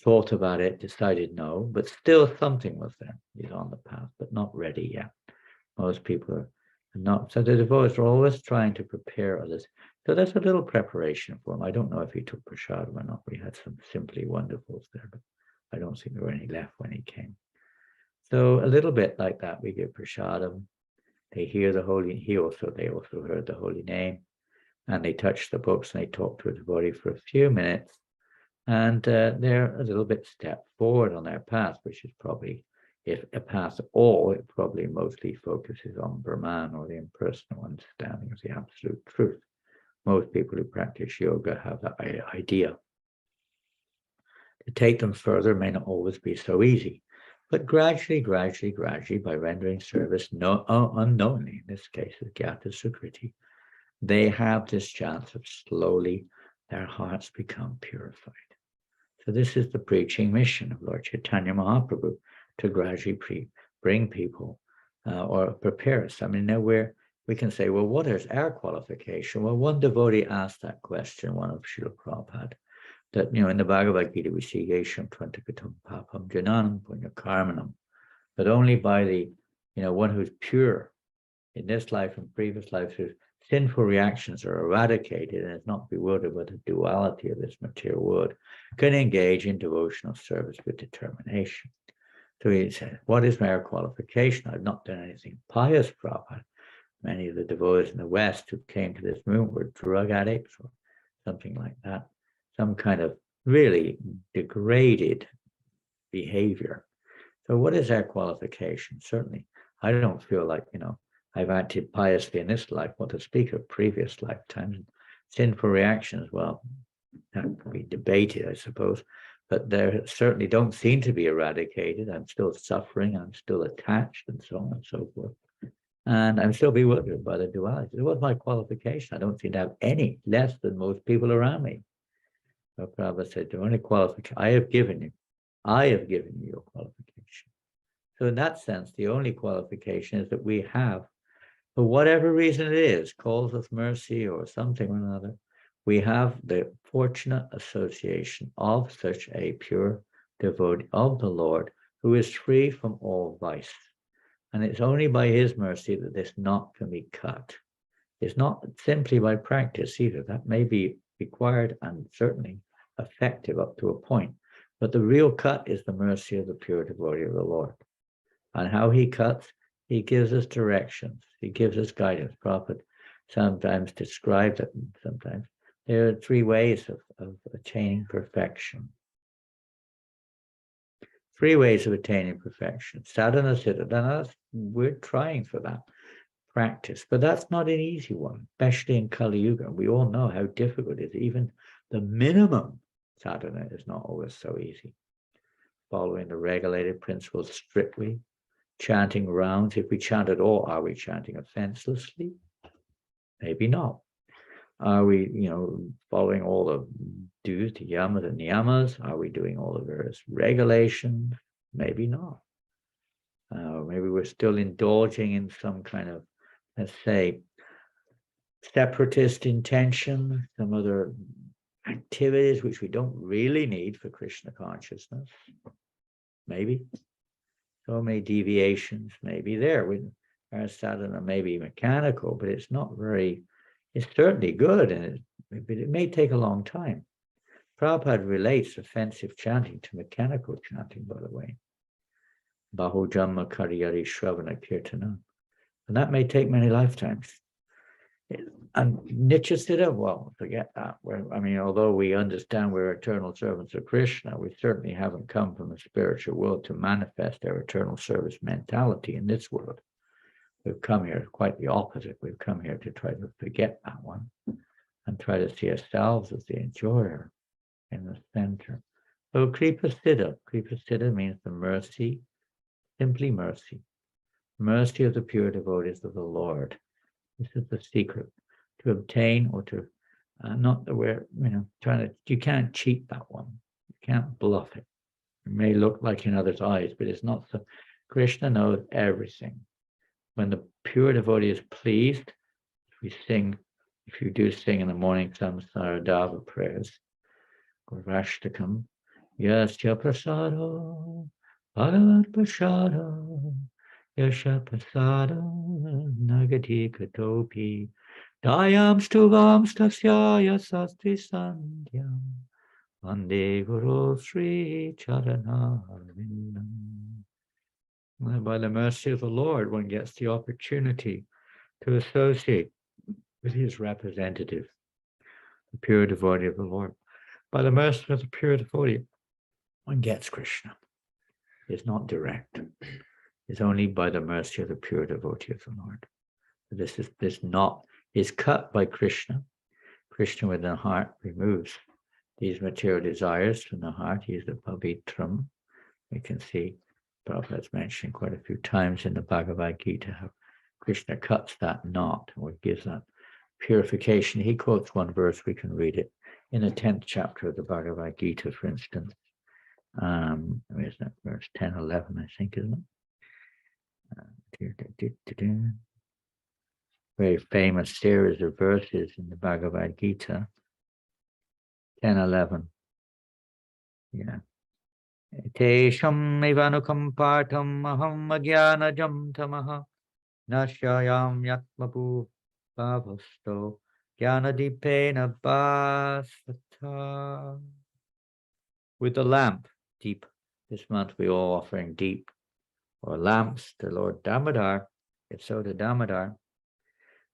thought about it, decided no, but still something was there. He's on the path, but not ready yet. Most people are not. So the devotees are always trying to prepare others. So there's a little preparation for him. I don't know if he took prasadam or not. We had some simply wonderfuls there, but I don't think there were any left when he came. So a little bit like that, we give prasadam. They hear the holy. They also heard the holy name, and they touch the books and they talk to a devotee for a few minutes, and they're a little bit step forward on their path, which is probably, if a path at all, it probably mostly focuses on Brahman, or the impersonal understanding of the absolute truth. Most people who practice yoga have that idea. To take them further may not always be so easy, But gradually, by rendering service unknowingly, in this case, the Gyata Sukriti, they have this chance of slowly their hearts become purified. So this is the preaching mission of Lord Chaitanya Mahaprabhu, to gradually bring people or prepare us. I mean, now we can say, well, what is our qualification? Well, one devotee asked that question, one of Srila Prabhupada, that, in the Bhagavad Gita we see Yesham Tvantakatam Papam Jananam Punya Karmanam, but only by the, one who's pure in this life and previous life, whose sinful reactions are eradicated and is not bewildered by the duality of this material world, can engage in devotional service with determination. So he said, what is my qualification? I've not done anything pious, Prabhupada. Many of the devotees in the West who came to this movement were drug addicts or something like that, some kind of really degraded behavior. So what is our qualification? Certainly, I don't feel like, I've acted piously in this life, what to speak of previous lifetimes. Sinful reactions, well, that can be debated, I suppose, but they certainly don't seem to be eradicated. I'm still suffering, I'm still attached, and so on and so forth. And I'm still bewildered by the duality. What's my qualification? I don't seem to have any less than most people around me. So Prabhupada said, the only qualification I have given you your qualification. So in that sense, the only qualification is that we have, for whatever reason it is, calls us mercy or something or another, we have the fortunate association of such a pure devotee of the Lord who is free from all vice. And it's only by his mercy that this knot can be cut. It's not simply by practice either. That may be required and certainly effective up to a point. But the real cut is the mercy of the pure devotee of the Lord. And how he cuts, he gives us directions. He gives us guidance. Prophet sometimes describes it, and sometimes there are 3 ways of attaining perfection. 3 ways of attaining perfection. Sadhana, siddhana, we're trying for that practice, but that's not an easy one, especially in Kali Yuga. We all know how difficult it is. Even the minimum sadhana is not always so easy. Following the regulated principles strictly, chanting rounds. If we chant at all, are we chanting offenselessly? Maybe not. Are we, following all the dues, the yamas and niyamas? Are we doing all the various regulations? Maybe not. Maybe we're still indulging in some kind of, let's say, separatist intention, some other activities which we don't really need for Krishna consciousness. Maybe. So many deviations may be there. Our sadhana may be mechanical, but it's not very, it's certainly good, but it may take a long time. Prabhupada relates offensive chanting to mechanical chanting, by the way. Bahu Jamma Kariyari Shravana Kirtana. And that may take many lifetimes. And Nityasiddha, well, forget that. Although we understand we're eternal servants of Krishna, we certainly haven't come from the spiritual world to manifest our eternal service mentality in this world. We've come here quite the opposite. We've come here to try to forget that one and try to see ourselves as the enjoyer in the center. So Kripa Siddha means the mercy, simply mercy. Mercy of the pure devotees of the Lord. This is the secret to obtain, or to not that we're you can't cheat that one. You can't bluff it. It may look like in others' eyes, but it's not so. Krishna knows everything. When the pure devotee is pleased, if you do sing in the morning some Saradava prayers, Gaurashtakam, Yasya Prasada, Bhagavat Prasada, Yasha Prasada, Nagati Katopi, Dayam Stuvam Stasyaya Sastri Sandhyam, Vande Guru Sri Charana Arvindam. By the mercy of the Lord, one gets the opportunity to associate with his representative, the pure devotee of the Lord. By the mercy of the pure devotee, one gets Krishna. It's not direct. It's only by the mercy of the pure devotee of the Lord. This knot is cut by Krishna. Krishna within the heart removes these material desires from the heart. He is the pavitram. We can see Prabhupada's mentioned quite a few times in the Bhagavad Gita how Krishna cuts that knot or gives that purification. He quotes one verse, we can read it in the 10th chapter of the Bhagavad Gita, for instance. Where is that verse? 10, 11, I think, isn't it? Very famous series of verses in the Bhagavad Gita. 10, 11. Yeah. Tesham evanukam partam aham agyanajam tamaha nashayam yatmapu bhavasto jnanadipena bhasvata. With the lamp, deep. This month we all offering deep or lamps to Lord Damodar, if so to Damodar.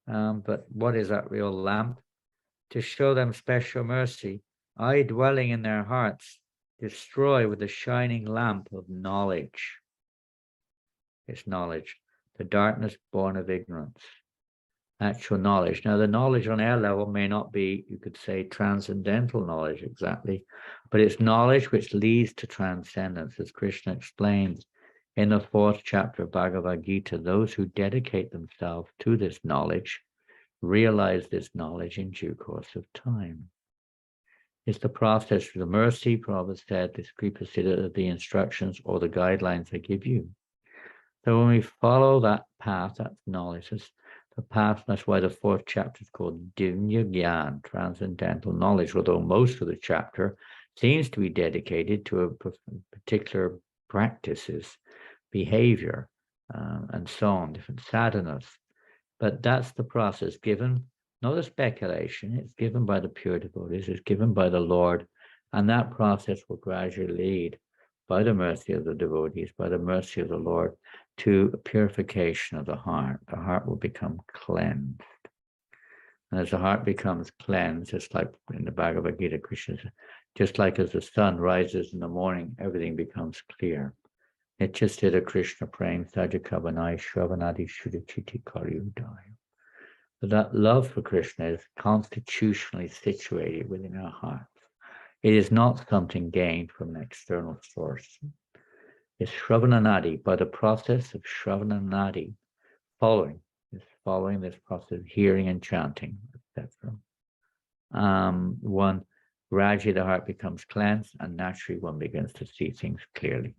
But what is that real lamp? To show them special mercy, I, dwelling in their hearts, destroy with the shining lamp of knowledge. It's knowledge, the darkness born of ignorance. Actual knowledge. Now, the knowledge on our level may not be, you could say, transcendental knowledge exactly, but it's knowledge which leads to transcendence, as Krishna explains in the 4th chapter of Bhagavad Gita. Those who dedicate themselves to this knowledge realize this knowledge in due course of time. It's the process of the mercy, Prabhupada said, this Kripa Siddha, the instructions or the guidelines I give you. So when we follow that path, that's knowledge, it's the path, that's why the 4th chapter is called Divya Gyan, transcendental knowledge, although most of the chapter seems to be dedicated to a particular practices, behavior, and so on, different sadhanas. But that's the process given, not a speculation, it's given by the pure devotees, it's given by the Lord, and that process will gradually lead, by the mercy of the devotees, by the mercy of the Lord, to a purification of the heart. The heart will become cleansed. And as the heart becomes cleansed, just like in the Bhagavad Gita, Krishna says, just like as the sun rises in the morning, everything becomes clear. Nityasthita Krishna praying Sajakavanai Shravanadi Shuddhachiti Karyudaya. So that love for Krishna is constitutionally situated within our hearts. It is not something gained from an external source. It's Shravananadi, by the process of Shravananadi, following this process of hearing and chanting, etc. One gradually the heart becomes cleansed, and naturally one begins to see things clearly.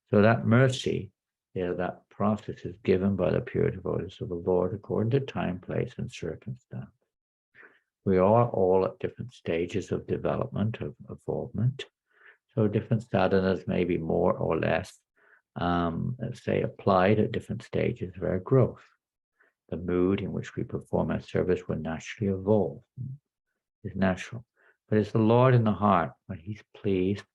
So that mercy, that process is given by the pure devotees of the Lord according to time, place, and circumstance. We are all at different stages of development, of evolvement. So different sadhanas may be more or less, let's say, applied at different stages of our growth. The mood in which we perform our service will naturally evolve. It's natural. But it's the Lord in the heart, when he's pleased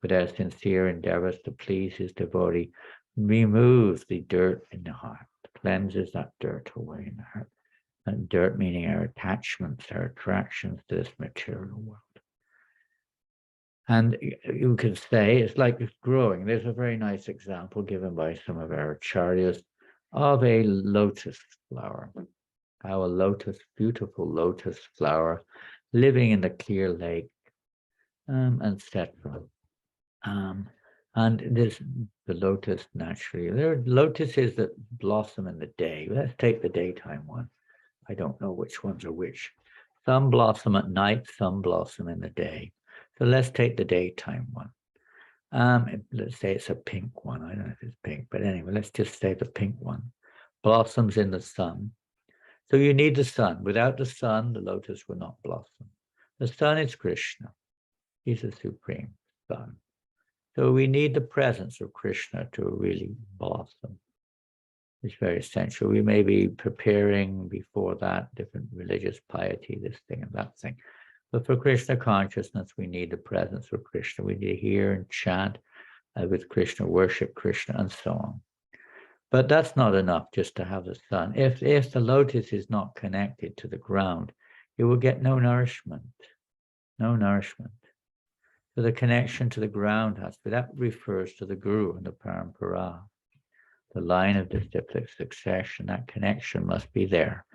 with our sincere endeavors to please his devotee, removes the dirt in the heart, cleanses that dirt away in the heart. And dirt meaning our attachments, our attractions to this material world. And you could say it's like it's growing. There's a very nice example given by some of our acharyas of a lotus flower. How a lotus, beautiful lotus flower, living in the clear lake, etc. And this, the lotus naturally, there are lotuses that blossom in the day. Let's take the daytime one. I don't know which ones are which. Some blossom at night, some blossom in the day. So let's take the daytime one. Let's say it's a pink one. I don't know if it's pink, but anyway, let's just say the pink one. Blossoms in the sun. So you need the sun. Without the sun, the lotus will not blossom. The sun is Krishna. He's the supreme sun. So we need the presence of Krishna to really blossom. It's very essential. We may be preparing before that different religious piety, this thing and that thing. But for Krishna consciousness, we need the presence of Krishna. We need to hear and chant with Krishna, worship Krishna, and so on. But that's not enough just to have the sun. If the lotus is not connected to the ground, it will get no nourishment. No nourishment. So the connection to the ground has to be, that refers to the Guru and the Parampara. The line of disciplic succession, that connection must be there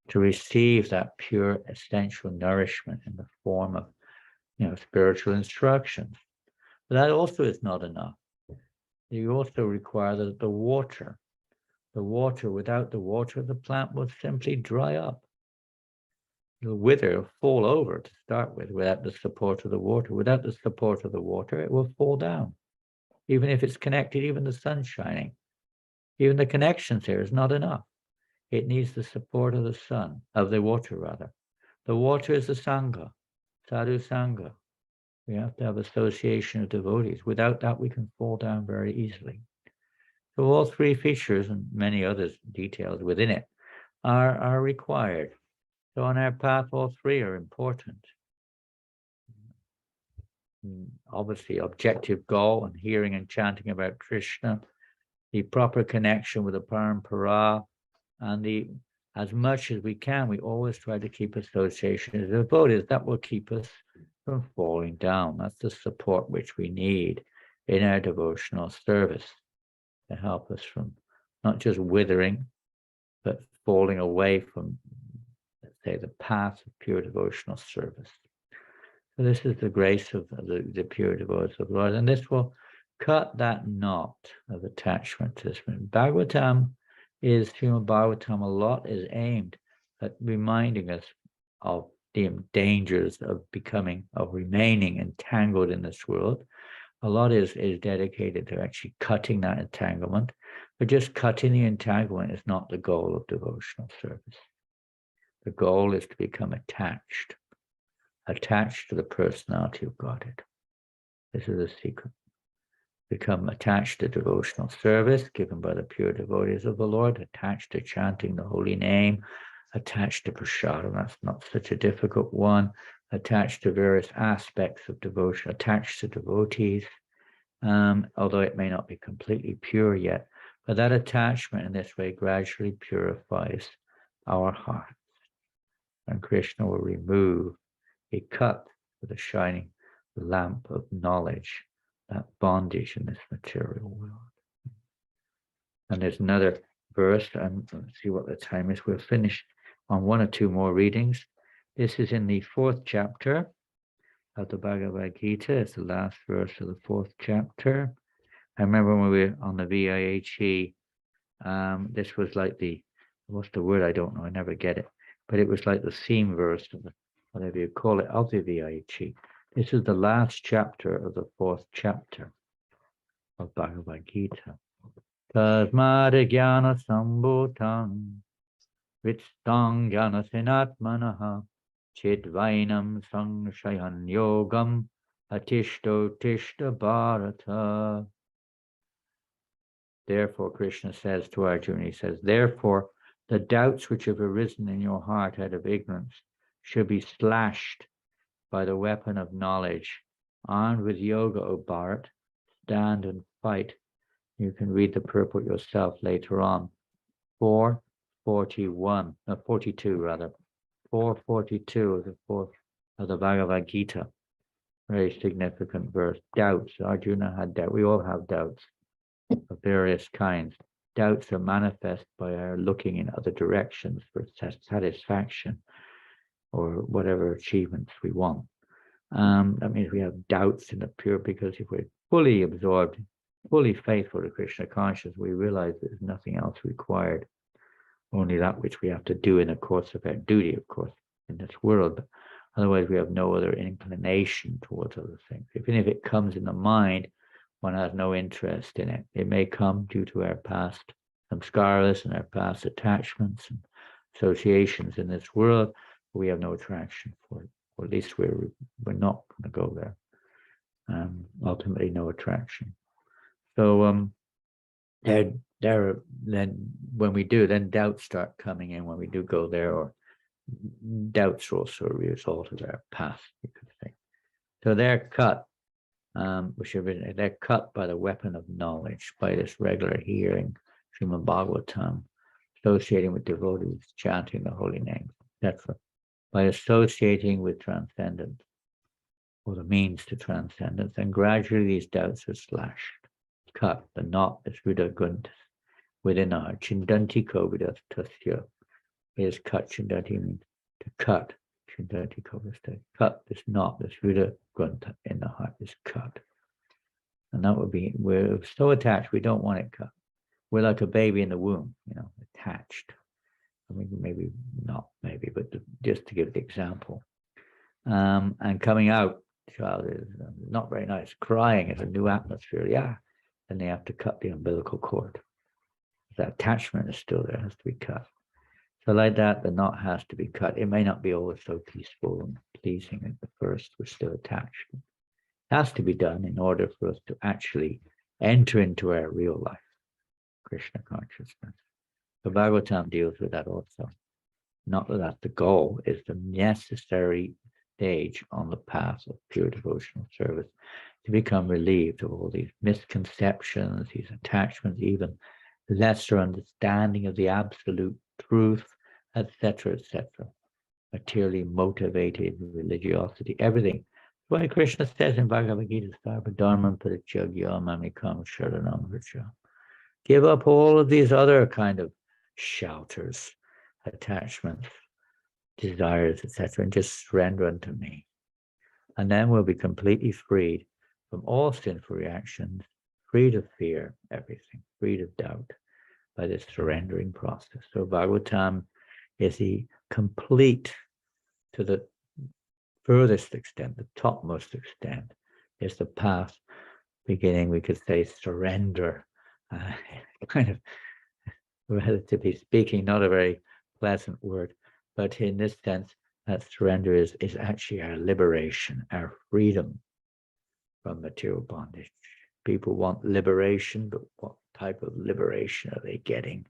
to receive that pure essential nourishment in the form of, spiritual instructions. But that also is not enough. you also require the water. The water, without the water, the plant will simply dry up. It'll wither, it'll fall over to start with, without the support of the water. Without the support of the water, it will fall down. Even if it's connected, even the sun's shining. Even the connections here is not enough. It needs the support of the sun, of the water rather. The water is the Sangha, Sadhu Sangha. We have to have association of devotees. Without that, we can fall down very easily. So all three features and many other details within it are required. So on our path, all three are important. Obviously, objective goal and hearing and chanting about Krishna, the proper connection with the parampara, and as much as we can, we always try to keep association with devotees. That will keep us from falling down. That's the support which we need in our devotional service to help us from not just withering, but falling away from, let's say, the path of pure devotional service. So this is the grace of the pure devotees of the Lord, and this will cut that knot of attachment to this. Bhagavatam is, Srimad Bhagavatam a lot is aimed at reminding us of the dangers of remaining entangled in this world. A lot is dedicated to actually cutting that entanglement, but just cutting the entanglement is not the goal of devotional service. The goal is to become attached to the personality of Godhead. This is the secret. Become attached to devotional service given by the pure devotees of the Lord, attached to chanting the holy name, attached to prasadam, that's not such a difficult one, attached to various aspects of devotion, attached to devotees, although it may not be completely pure yet, but that attachment in this way gradually purifies our hearts. And Krishna will remove a cut with a shining lamp of knowledge, that bondage in this material world. And there's another verse, and let's see what the time is. We'll finish on one or two more readings. This is in the 4th chapter of the Bhagavad Gita. It's the last verse of the 4th chapter. I remember when we were on the VIHE, this was like what's the word? I don't know. I never get it. But it was like the theme verse of whatever you call it, of the VIHE. This is the last chapter of the 4th chapter of Bhagavad Gita. Tasmad jnana sambhutam vitstam jnana sinatmanaha chidvainam sangshayan yogam atishto tishta bharata. Therefore, Krishna says to Arjuna, he says, therefore, the doubts which have arisen in your heart out of ignorance should be slashed by the weapon of knowledge. Armed with yoga, O Bharat, stand and fight. You can read the purport yourself later on. 442 rather. 442 of the 4th of the Bhagavad Gita. Very significant verse. Doubts. Arjuna had doubt. We all have doubts of various kinds. Doubts are manifest by our looking in other directions for satisfaction or whatever achievements we want. That means we have doubts in the pure, because if we're fully absorbed, fully faithful to Krishna consciousness, we realize there's nothing else required, only that which we have to do in the course of our duty, of course, in this world. But otherwise, we have no other inclination towards other things. Even if it comes in the mind, one has no interest in it. It may come due to our past samskaras and our past attachments and associations in this world, but we have no attraction for it. Or at least we're not going to go there. Ultimately, no attraction. So then when we do, then doubts start coming in when we do go there, or doubts are also a result of our past, you could say. So they're cut. They're cut by the weapon of knowledge, by this regular hearing, Srimad Bhagavatam, associating with devotees, chanting the holy name, etc. By associating with transcendence, or the means to transcendence, and gradually these doubts are slashed, cut. The knot is Ruda Guntas within the heart. Chindanti Kovidas Tasya is cut. Chindanti means to cut. Chindanti Kovidas, cut this knot, this Ruda Gunta in the heart is cut. And that would be, we're so attached, we don't want it cut. We're like a baby in the womb, attached. I mean, maybe not, but just to give the example. And coming out, the child is not very nice, crying, it's a new atmosphere, then they have to cut the umbilical cord. That attachment is still there, has to be cut. So like that, the knot has to be cut. It may not be always so peaceful and pleasing at the first, we're still attached. It has to be done in order for us to actually enter into our real life, Krishna consciousness. The Bhagavatam deals with that also. Not that that's the goal, it's the necessary stage on the path of pure devotional service to become relieved of all these misconceptions, these attachments, even lesser understanding of the absolute truth, etc., etc. Materially motivated religiosity, everything. That's why Krishna says in Bhagavad Gita, Sarva Dharma Parityagya Mamikam Sharanam Vricha. Give up all of these other kind of shelters, attachments, desires, etc., and just surrender unto me. And then we'll be completely freed from all sinful reactions, freed of fear, everything, freed of doubt by this surrendering process. So Bhagavatam is the complete, to the furthest extent, the topmost extent, is the path beginning, we could say, surrender, kind of, relatively speaking, not a very pleasant word, but in this sense, that surrender is actually our liberation, our freedom from material bondage. People want liberation, but what type of liberation are they getting?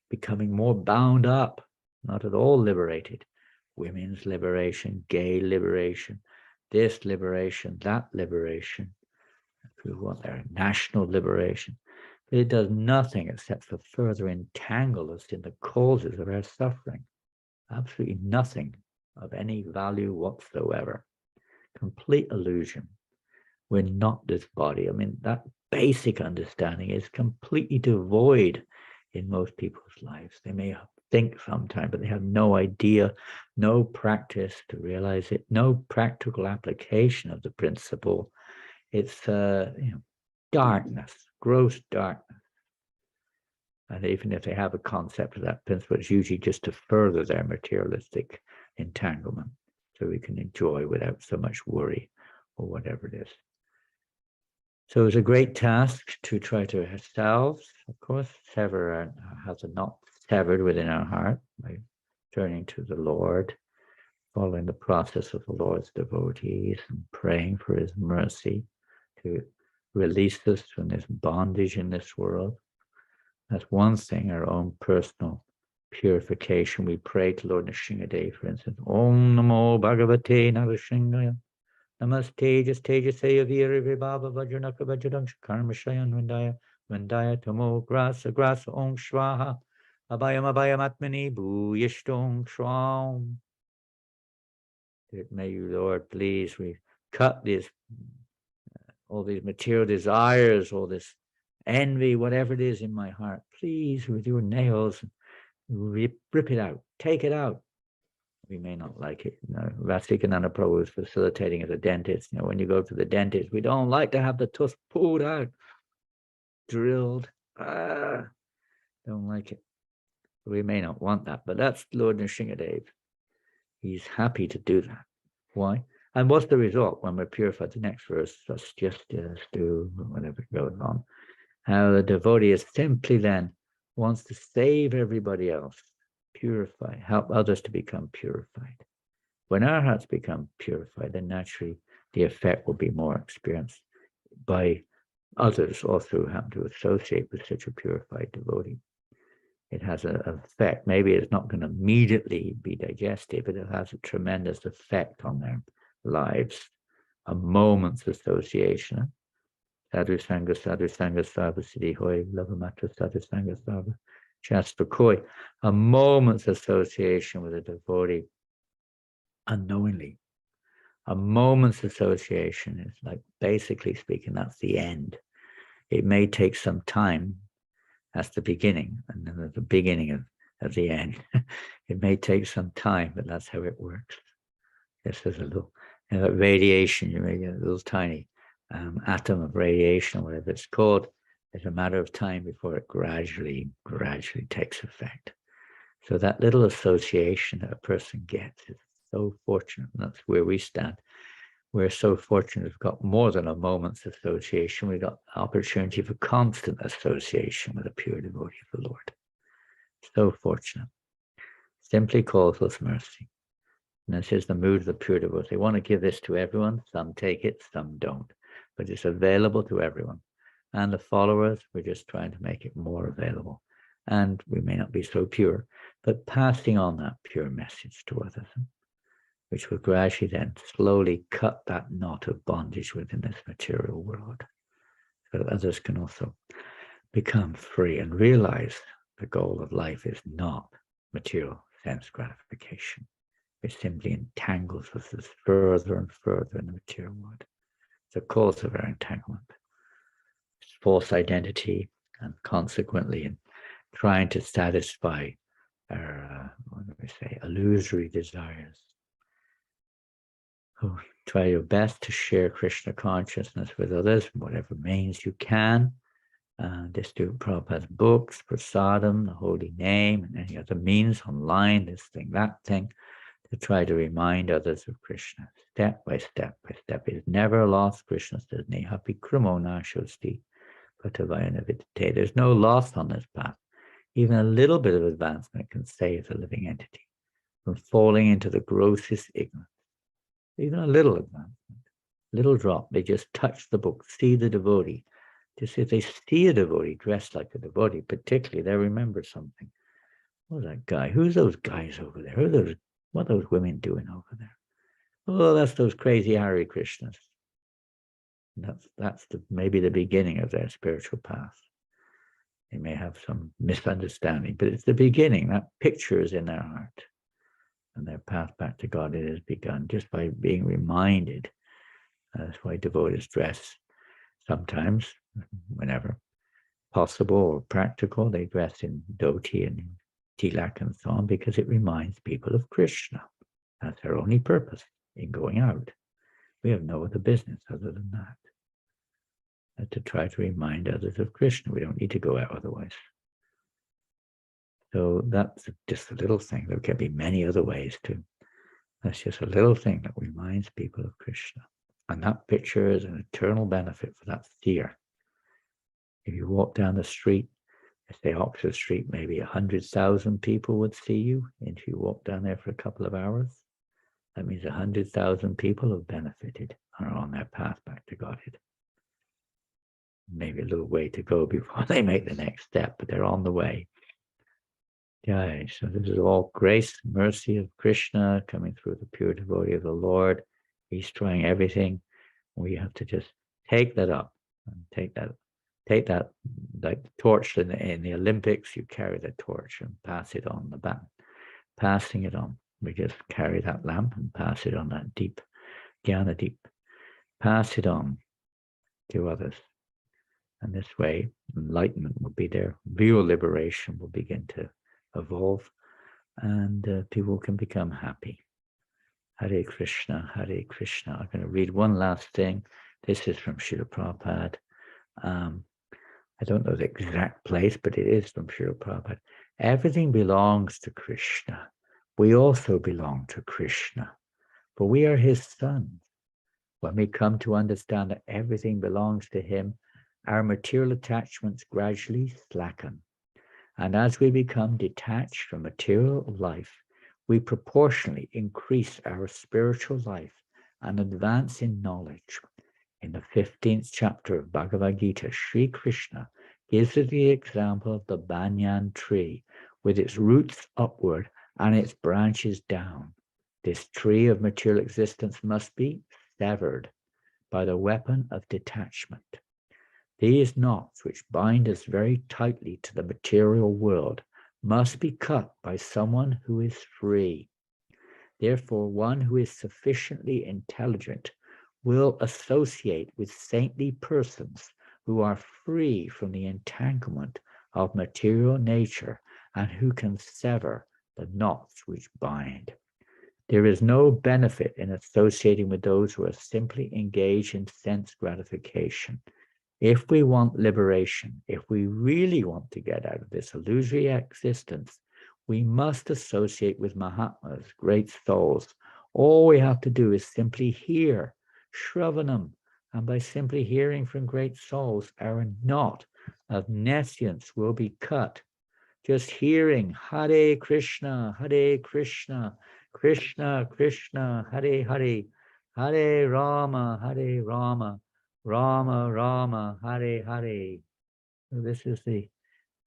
Becoming more bound up, not at all liberated. Women's liberation, gay liberation, this liberation, that liberation. We want their national liberation. But it does nothing except for further entangle us in the causes of our suffering. Absolutely nothing of any value whatsoever. Complete illusion. We're not this body. I mean, that basic understanding is completely devoid in most people's lives. They may think sometime, but they have no idea, no practice to realize it, no practical application of the principle. It's darkness, gross darkness. And even if they have a concept of that principle, it's usually just to further their materialistic entanglement, so we can enjoy without so much worry or whatever it is. So it's a great task to try to ourselves, of course, have a knot severed within our heart by turning to the Lord, following the process of the Lord's devotees and praying for his mercy to release us from this bondage in this world. That's one thing, our own personal purification. We pray to Lord Nrsimhadev, for instance, Om Namo Bhagavate Narsimhaya, Namaste Tejasaya Vira Vibhava Vajranaka Vajradam Karma Shayan Vandaya Tamo Grasa Grasa Om Shvaha Abhayam Abhayam Atmani Bhuyishtong Shvam. May you, Lord, please, we cut this, all these material desires, all this envy, whatever it is in my heart, please, with your nails, rip it out, take it out. We may not like it. Vasikananda Prabhu was facilitating as a dentist. When you go to the dentist, we don't like to have the tooth pulled out, drilled. Don't like it. We may not want that, but that's Lord Nrsimhadev. He's happy to do that. Why? And what's the result when we're purified? The next verse, that's just do whatever goes on. How the devotee is simply then wants to save everybody else, purify, help others to become purified. When our hearts become purified, then naturally the effect will be more experienced by others also who happen to associate with such a purified devotee. It has an effect. Maybe it's not going to immediately be digested, but it has a tremendous effect on their lives. A moment's association. Sadhu Sangha Sarva Siddhi Hoy, Lavamatra Sadhu Sangha Sarva Shastra Koi. A moment's association with a devotee unknowingly. A moment's association is like, basically speaking, that's the end. It may take some time. That's the beginning, and then there's the beginning of the end. It may take some time, but that's how it works. This is a little, radiation, you may get a little tiny atom of radiation, whatever it's called, it's a matter of time before it gradually takes effect. So that little association that a person gets is so fortunate. And that's where we stand. We're so fortunate we've got more than a moment's association. We've got opportunity for constant association with the pure devotee of the Lord. So fortunate. Simply causeless mercy. And this is the mood of the pure devotee. They want to give this to everyone. Some take it, some don't. But it's available to everyone. And the followers, we're just trying to make it more available. And we may not be so pure, but passing on that pure message to others, which will gradually then slowly cut that knot of bondage within this material world, so that others can also become free and realize the goal of life is not material sense gratification. It simply entangles us further and further in the material world. It's the cause of our entanglement. It's false identity, and consequently in trying to satisfy our, illusory desires. So try your best to share Krishna consciousness with others, whatever means you can. Just do Prabhupada's books, prasadam, the holy name, and any other means online, this thing, that thing, to try to remind others of Krishna, step by step by step. It is never lost. Krishna says, Nehapi krimo nashosti patavayana vidite. There's no loss on this path. Even a little bit of advancement can save the living entity from falling into the grossest ignorance. Even a little advancement, little drop. They just touch the book, see the devotee. Just if they see a devotee dressed like a devotee, particularly, they remember something. What's that guy? Who's those guys over there? What are those women doing over there? Oh, that's those crazy Hare Krishnas. That's maybe the beginning of their spiritual path. They may have some misunderstanding, but it's the beginning. That picture is in their heart. And their path back to God, it has begun just by being reminded. That's why devotees dress sometimes, whenever possible or practical, they dress in dhoti and tilak and so on, because it reminds people of Krishna. That's our only purpose in going out. We have no other business other than that. To try to remind others of Krishna. We don't need to go out otherwise. So that's just a little thing. There can be many other ways too. That's just a little thing that reminds people of Krishna. And that picture is an eternal benefit for that seer. If you walk down the street, say Oxford Street, maybe 100,000 people would see you. And if you walk down there for a couple of hours, that means 100,000 people have benefited and are on their path back to Godhead. Maybe a little way to go before they make the next step, but they're on the way. Yeah, so this is all grace, mercy of Krishna coming through the pure devotee of the Lord. He's trying everything. We have to just take that up and take that like the torch in the Olympics. You carry the torch and pass it on the back, passing it on. We just carry that lamp and pass it on, that deep, jnana deep, pass it on to others. And this way, enlightenment will be there. Real liberation will begin to evolve, and people can become happy. Hare Krishna, Hare Krishna. I'm going to read one last thing. This is from Srila Prabhupada. I don't know the exact place, but it is from Srila Prabhupada. Everything belongs to Krishna. We also belong to Krishna, for we are his sons. When we come to understand that everything belongs to him, our material attachments gradually slacken. And as we become detached from material life, we proportionally increase our spiritual life and advance in knowledge. In the 15th chapter of Bhagavad Gita, Sri Krishna gives us the example of the banyan tree with its roots upward and its branches down. This tree of material existence must be severed by the weapon of detachment. These knots, which bind us very tightly to the material world, must be cut by someone who is free. Therefore, one who is sufficiently intelligent will associate with saintly persons who are free from the entanglement of material nature and who can sever the knots which bind. There is no benefit in associating with those who are simply engaged in sense gratification. If we want liberation, if we really want to get out of this illusory existence, we must associate with Mahatmas, great souls. All we have to do is simply hear, Shravanam, and by simply hearing from great souls, our knot of nescience will be cut. Just hearing Hare Krishna, Krishna Krishna, Hare Hare, Hare Rama, Rama Rama, Hare Hare. So this is the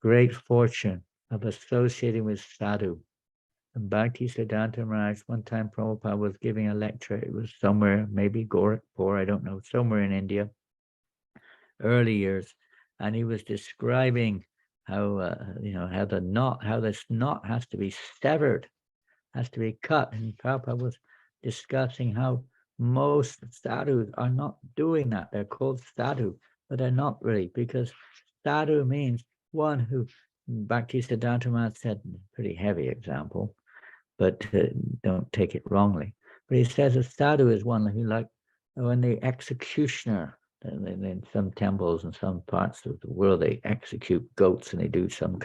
great fortune of associating with sadhu. And Bhakti Siddhanta Maharaj, one time Prabhupada was giving a lecture. It was somewhere, maybe Gorakhpur, I don't know, somewhere in India, early years, and he was describing how how this knot has to be severed, has to be cut. And Prabhupada was discussing how most sadhus are not doing that. They're called sadhu, but they're not really, because sadhu means one who, Bhakti Siddhanta Maharaj said, pretty heavy example, but don't take it wrongly. But he says a sadhu is one who, like when the executioner, in some temples and some parts of the world, they execute goats and they do some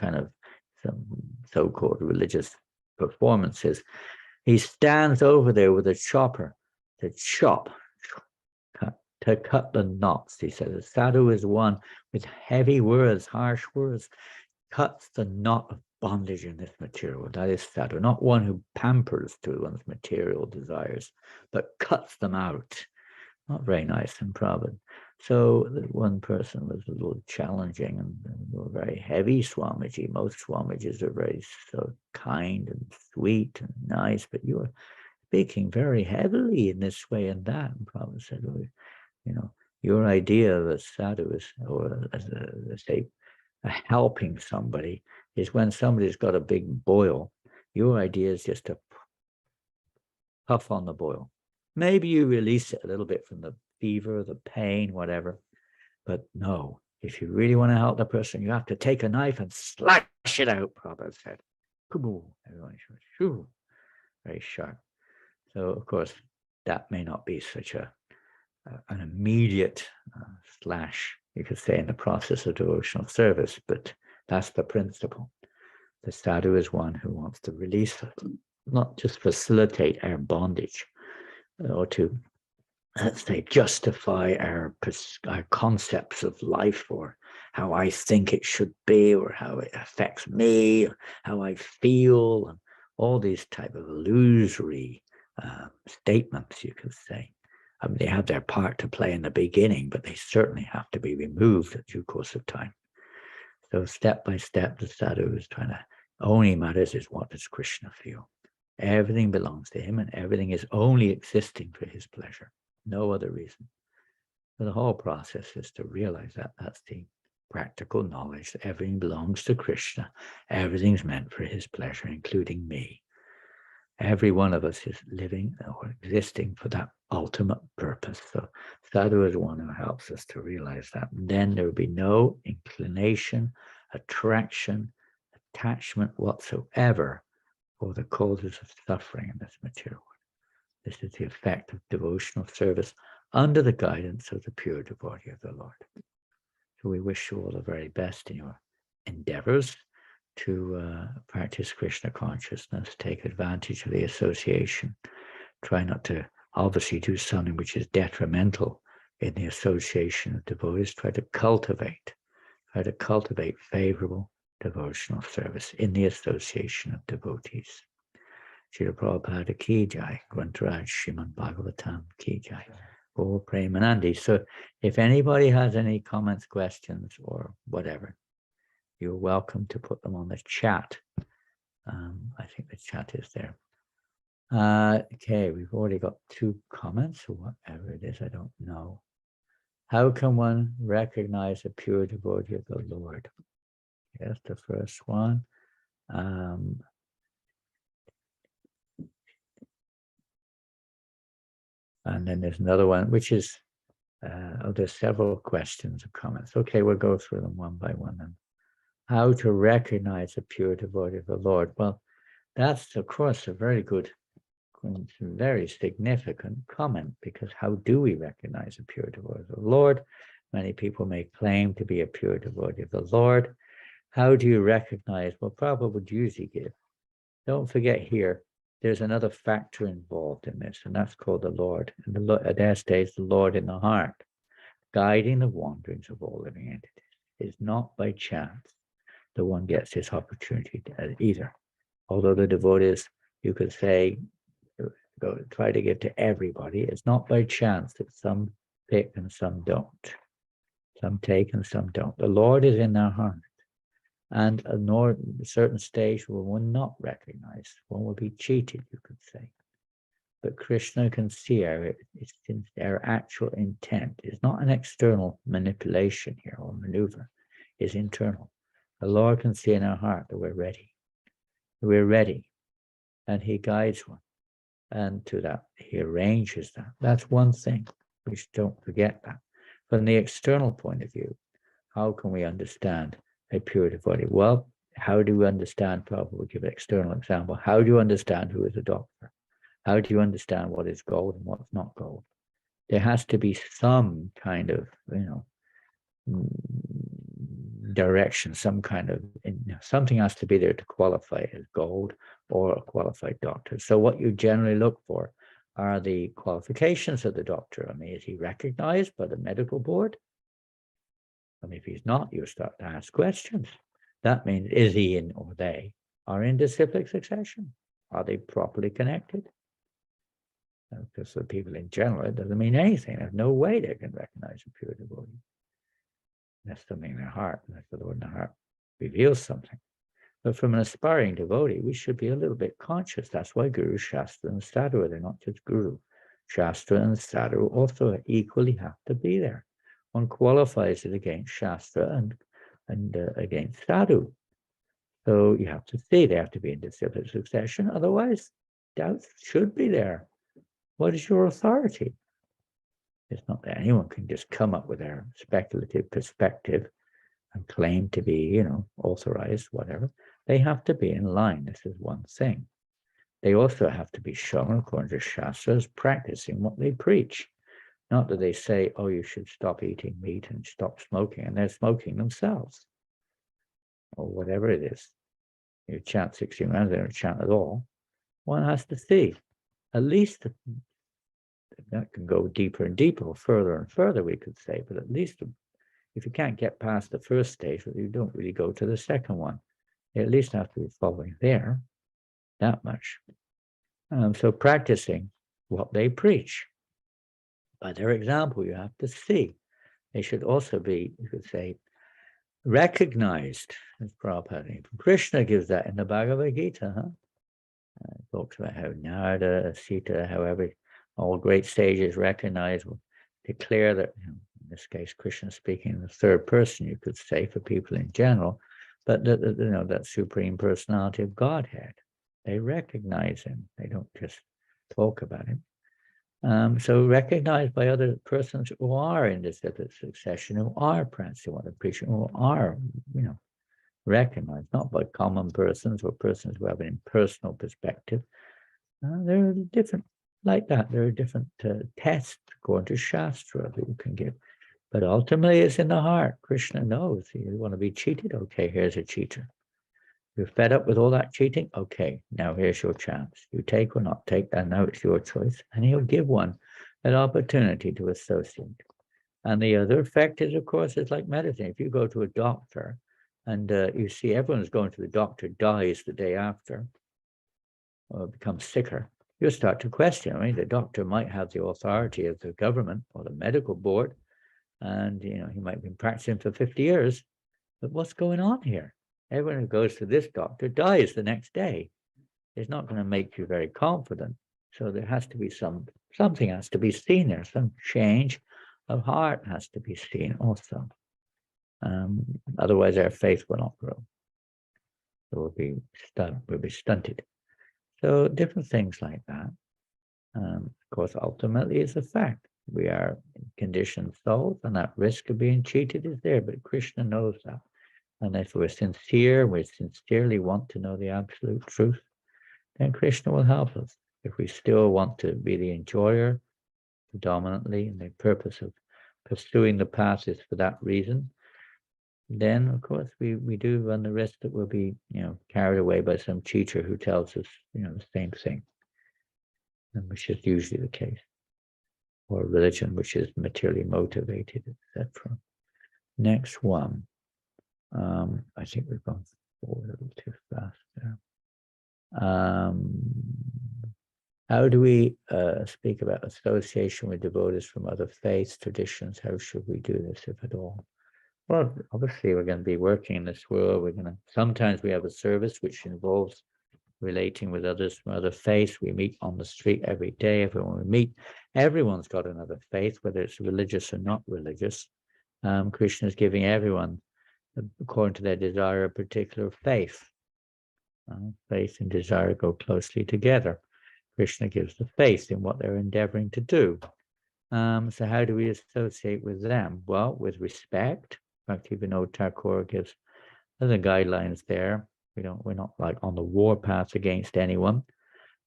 so-called religious performances. He stands over there with a chopper to cut the knots. He says a sadhu is one with heavy words, harsh words, cuts the knot of bondage in this material. That is sadhu, not one who pampers to one's material desires, but cuts them out. Not very nice and proud. So one person was a little challenging and very heavy, Swamiji. Most Swamijis are very so kind and sweet and nice, but you are speaking very heavily in this way and that. And Prabhupada said, well, your idea of a sadhu is, or as a helping somebody, is when somebody's got a big boil. Your idea is just to puff on the boil. Maybe you release it a little bit from the fever, the pain, whatever. But no, if you really want to help the person, you have to take a knife and slash it out, Prabhupada said. Everyone shoo, very sharp. So, of course, that may not be such an immediate slash, you could say, in the process of devotional service, but that's the principle. The sadhu is one who wants to release it, not just facilitate our bondage, or to, let's say, justify our concepts of life, or how I think it should be, or how it affects me, or how I feel, and all these type of illusory statements, you could say. I mean, they have their part to play in the beginning, but they certainly have to be removed in due course of time. So step by step, the sadhu is trying to, only matters is what does Krishna feel. Everything belongs to him, and everything is only existing for his pleasure, no other reason. So the whole process is to realize that that's the practical knowledge, that everything belongs to Krishna. Everything's meant for his pleasure, including me. Every one of us is living or existing for that ultimate purpose. So sadhu is one who helps us to realize that. And then there will be no inclination, attraction, attachment whatsoever for the causes of suffering in this material world. This is the effect of devotional service under the guidance of the pure devotee of the Lord. So we wish you all the very best in your endeavors to practice Krishna consciousness, take advantage of the association. Try not to obviously do something which is detrimental in the association of devotees. Try to cultivate favorable devotional service in the association of devotees. Srila Prabhupada ki jai, Grantaraj Srimad Bhagavatam ki jai, Gaur Premanandi. So if anybody has any comments, questions, or whatever, you're welcome to put them on the chat. I think the chat is there. Okay, we've already got 2 comments, or whatever it is, I don't know. How can one recognize a pure devotee of the Lord? Yes, the first one. And then there's another one, which is, there's several questions or comments. Okay, we'll go through them one by one then. How to recognize a pure devotee of the Lord? Well, that's, of course, a very good it's a very significant comment, because how do we recognize a pure devotee of the Lord? Many people may claim to be a pure devotee of the Lord. How do you recognize? Well, Prabhupada would usually give. Don't forget here, there's another factor involved in this, and that's called the Lord. And there stays the Lord in the heart, guiding the wanderings of all living entities. It's not by chance that one gets this opportunity either. Although the devotees, you could say, go try to give to everybody, it's not by chance that some pick and some don't. Some take and some don't. The Lord is in their heart. And a certain stage will one not recognize, one will be cheated, you could say. But Krishna can see our actual intent. It's not an external manipulation here or maneuver, it's internal. The Lord can see in our heart that we're ready. We're ready. And he guides one. And to that, he arranges that. That's one thing. We don't forget that. From the external point of view, how can we understand a pure devotee? Well, how do we understand? Probably we'll give an external example. How do you understand who is a doctor? How do you understand what is gold and what's not gold? There has to be some kind of, direction, some kind of, something has to be there to qualify as gold or a qualified doctor. So what you generally look for are the qualifications of the doctor. I mean, is he recognized by the medical board? I mean, if he's not, you start to ask questions. That means, is he in, or they are in disciplic succession? Are they properly connected? Because the people in general, it doesn't mean anything. There's no way they can recognize a pure devotee. That's something in their heart. That's the Lord in their heart reveals something. But from an aspiring devotee, we should be a little bit conscious. That's why Guru, Shastra, and Sadhu, they're not just Guru. Shastra and Sadhu also equally have to be there. One qualifies it against Shastra and against Sadhu. So you have to see they have to be in disciplic succession. Otherwise, doubts should be there. What is your authority? It's not that anyone can just come up with their speculative perspective and claim to be, authorized, whatever. They have to be in line. This is one thing. They also have to be shown, according to Shastras, practicing what they preach. Not that they say, oh, you should stop eating meat and stop smoking, and they're smoking themselves, or whatever it is. You chant 16 rounds, they don't chant at all. One has to see. At least that can go deeper and deeper, or further and further, we could say, but at least if you can't get past the first stage, you don't really go to the second one. You at least have to be following there, that much. So practicing what they preach. By their example, you have to see. They should also be, you could say, recognized, as Prabhupada. Krishna gives that in the Bhagavad Gita. Talks about how Narada, Sita, however, all great sages recognize, will declare that, in this case, Krishna speaking in the third person, you could say, for people in general, but that supreme personality of Godhead. They recognize him. They don't just talk about him. So recognized by other persons who are in this succession, who are practicing what they're preaching, who are, recognized, not by common persons or persons who have an impersonal perspective. There are different, like that, there are different tests according to Shastra that you can give. But ultimately, it's in the heart. Krishna knows. You want to be cheated? Okay, here's a cheater. You're fed up with all that cheating? Okay, now here's your chance. You take or not take, and now it's your choice. And he'll give one an opportunity to associate. And the other effect is, of course, it's like medicine. If you go to a doctor and you see everyone's going to the doctor dies the day after or becomes sicker, you'll start to question. I mean, the doctor might have the authority of the government or the medical board, and he might have been practicing for 50 years, but what's going on here? Everyone who goes to this doctor dies the next day. It's not going to make you very confident. So there has to be something has to be seen there. Some change of heart has to be seen also. Otherwise, our faith will not grow. It will be stunted. So different things like that. Of course, ultimately, it's a fact. We are conditioned souls, and that risk of being cheated is there. But Krishna knows that. And if we're sincere, we sincerely want to know the absolute truth, then Krishna will help us. If we still want to be the enjoyer predominantly, and the purpose of pursuing the path is for that reason, then of course we do run the risk that we'll be, carried away by some teacher who tells us, the same thing, and which is usually the case, or religion which is materially motivated, etc. Next one. I think we've gone forward a little too fast there. How do we speak about association with devotees from other faiths, traditions? How should we do this, if at all? Well, obviously, we're going to be working in this world. Sometimes we have a service which involves relating with others from other faiths. We meet on the street every day. Everyone we meet, everyone's got another faith, whether it's religious or not religious. Krishna is giving everyone, according to their desire, a particular faith. Faith and desire go closely together. Krishna gives the faith in what they're endeavoring to do. So how do we associate with them? Well, with respect. Bhaktivinoda Thakur gives other guidelines there. We're not like on the war path against anyone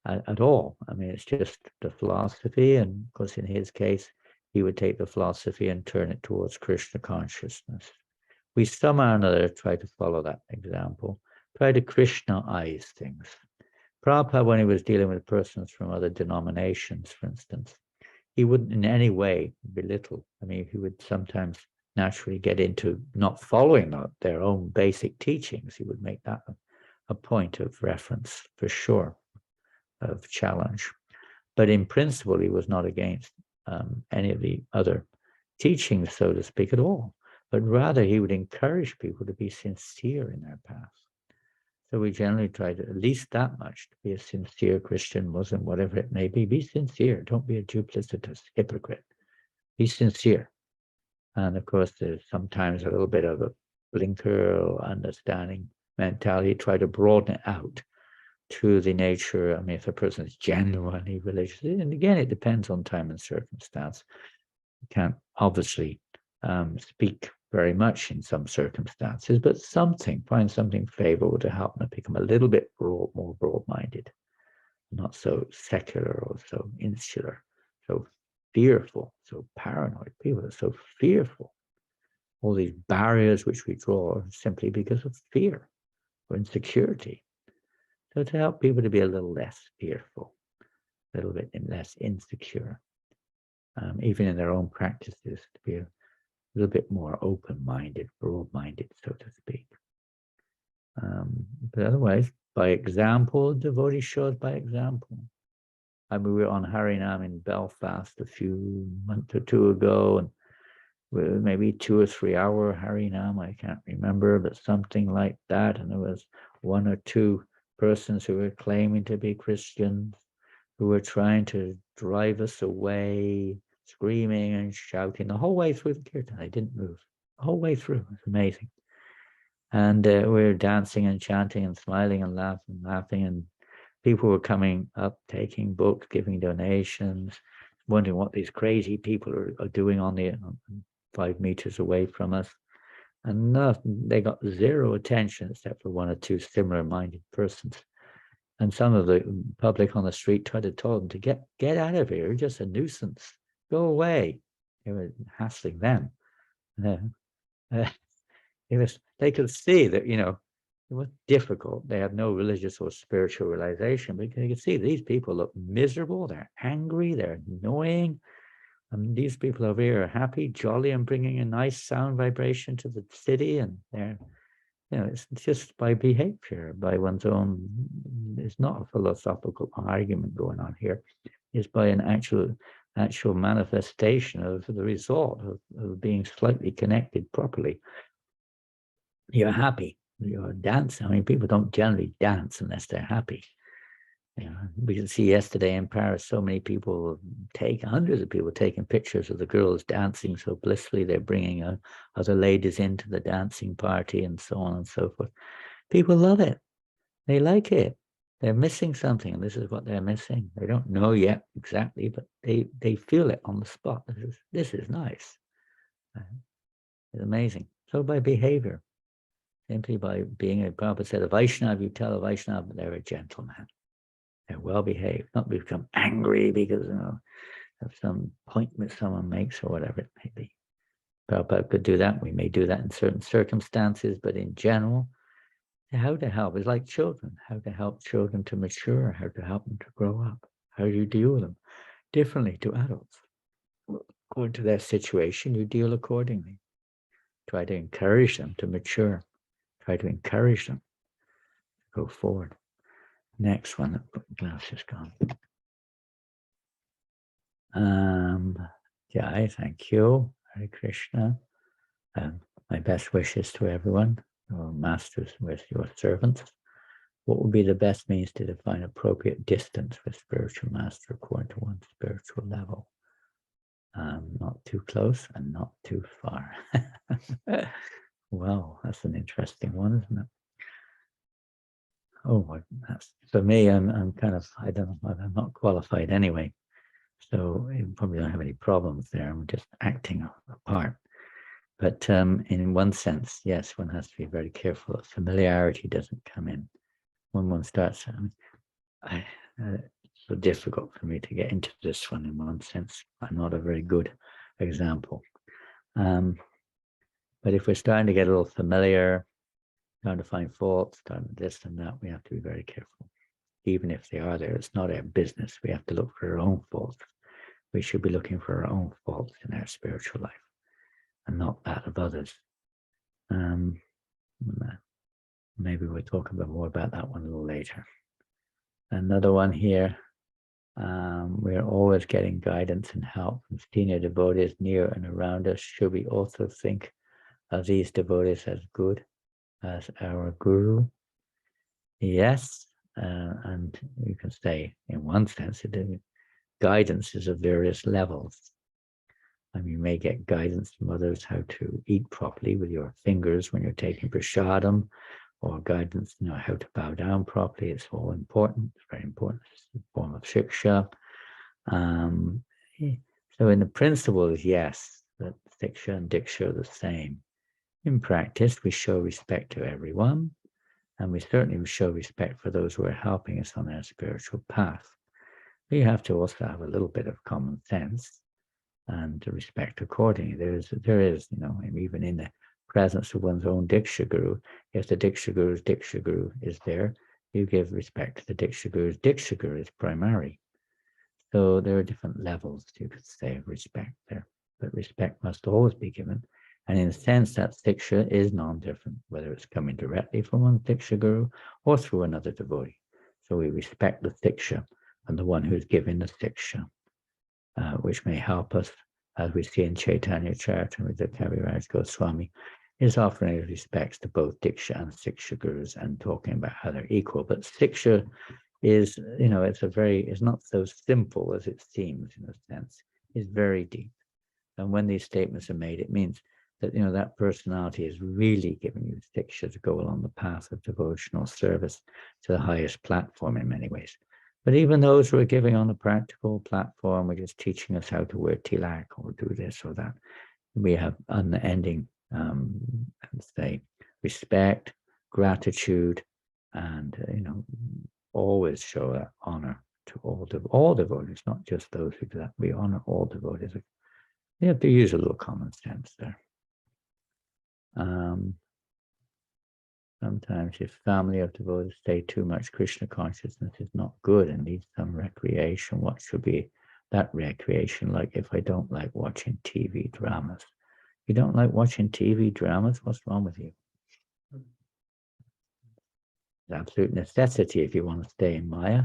at all. I mean, it's just the philosophy, and of course, in his case, he would take the philosophy and turn it towards Krishna consciousness. We somehow or another try to follow that example, try to Krishnaize things. Prabhupada, when he was dealing with persons from other denominations, for instance, he wouldn't in any way belittle. I mean, he would sometimes naturally get into not following their own basic teachings. He would make that a point of reference, for sure, of challenge. But in principle, he was not against any of the other teachings, so to speak, at all. But rather, he would encourage people to be sincere in their path. So we generally try to, at least that much, to be a sincere Christian, Muslim, whatever it may be. Be sincere. Don't be a duplicitous hypocrite. Be sincere. And of course, there's sometimes a little bit of a blinker or understanding mentality. Try to broaden it out to the nature. I mean, if a person is genuinely religious, and again, it depends on time and circumstance. You can't obviously speak very much in some circumstances, but find something favorable to help them become a little bit more broad-minded, not so secular or so insular, so fearful, so paranoid. People are so fearful. All these barriers which we draw are simply because of fear or insecurity. So to help people to be a little less fearful, a little bit less insecure, even in their own practices, to be a little bit more open-minded, broad-minded, so to speak. But otherwise, by example, devotee shows by example. I mean, we were on Harinam in Belfast a few months or two ago, and maybe 2 or 3 hour Harinam, I can't remember, but something like that. And there was 1 or 2 persons who were claiming to be Christians, who were trying to drive us away, screaming and shouting the whole way through the kirtan. They didn't move the whole way through. It was amazing. And we were dancing and chanting and smiling and laughing. And people were coming up, taking books, giving donations, wondering what these crazy people are doing on 5 meters away from us. And they got zero attention except for 1 or 2 similar-minded persons. And some of the public on the street tried to tell them to get out of here. You're just a nuisance. Go away. They were hassling them. They could see that, it was difficult. They had no religious or spiritual realization, but you could see these people look miserable. They're angry. They're annoying. And these people over here are happy, jolly, and bringing a nice sound vibration to the city. And they're, it's just by behavior, by one's own. It's not a philosophical argument going on here. It's by an actual manifestation of the result of being slightly connected properly. You're happy. You're dancing. I mean, people don't generally dance unless they're happy. We could see yesterday in Paris, so many people hundreds of people taking pictures of the girls dancing so blissfully. They're bringing other ladies into the dancing party and so on and so forth. People love it. They like it. They're missing something, and this is what they're missing. They don't know yet exactly, but they feel it on the spot. This is nice. It's amazing. So by behavior, simply by being, Prabhupada said, a Vaishnava, you tell a Vaishnava they're a gentleman. They're well behaved, not become angry because of some point that someone makes or whatever it may be. Prabhupada could do that. We may do that in certain circumstances, but in general, how to help is like children. How to help children to mature, how to help them to grow up. How do you deal with them differently to adults? According to their situation, you deal accordingly. Try to encourage them to mature. Try to encourage them to go forward. Next one, glass is gone. Jai, thank you. Hare Krishna. My best wishes to everyone, your masters with your servants. What would be the best means to define appropriate distance with spiritual master according to one's spiritual level? Not too close and not too far. Well, that's an interesting one, isn't it? Oh, that's for me. I'm kind of, I don't know, I'm not qualified anyway, so you probably don't have any problems there. I'm just acting a part. But in one sense, yes, one has to be very careful that familiarity doesn't come in when one starts. It's so difficult for me to get into this one in one sense. I'm not a very good example. But if we're starting to get a little familiar, trying to find faults, starting this and that, we have to be very careful. Even if they are there, it's not our business. We have to look for our own faults. We should be looking for our own faults in our spiritual life and not that of others. Maybe we'll talk a bit more about that one a little later. Another one here. We're always getting guidance and help from senior devotees near and around us. Should we also think of these devotees as good as our guru? Yes, and you can say in one sense, guidance is of various levels. And you may get guidance from others how to eat properly with your fingers when you're taking prasadam, or guidance, how to bow down properly. It's all important. It's very important. It's a form of shiksha. So in the principles, yes, that shiksha and diksha are the same. In practice, we show respect to everyone, and we certainly show respect for those who are helping us on our spiritual path. We have to also have a little bit of common sense and to respect accordingly. There is, even in the presence of one's own Diksha Guru, if the Diksha Guru is there, you give respect to the Diksha Guru's Diksha Guru is primary. So there are different levels, you could say, of respect there. But respect must always be given. And in a sense, that Diksha is non-different, whether it's coming directly from one Diksha Guru or through another devotee. So we respect the Diksha and the one who's giving the Diksha, which may help us, as we see in Chaitanya Charitamrita, Kaviraj Goswami is offering his respects to both Diksha and Siksha Gurus and talking about how they're equal. But Siksha is, it's not so simple as it seems in a sense. It's very deep. And when these statements are made, it means that, that personality is really giving you Siksha to go along the path of devotional service to the highest platform in many ways. But even those who are giving on the practical platform, we're just teaching us how to wear tilak or do this or that. We have unending, respect, gratitude, and always show that honor to all devotees, not just those who do that. We honor all devotees. You have to use a little common sense there. Sometimes if family of devotees say too much Krishna consciousness is not good and needs some recreation, what should be that recreation like if I don't like watching TV dramas? You don't like watching TV dramas? What's wrong with you? It's absolute necessity if you want to stay in Maya.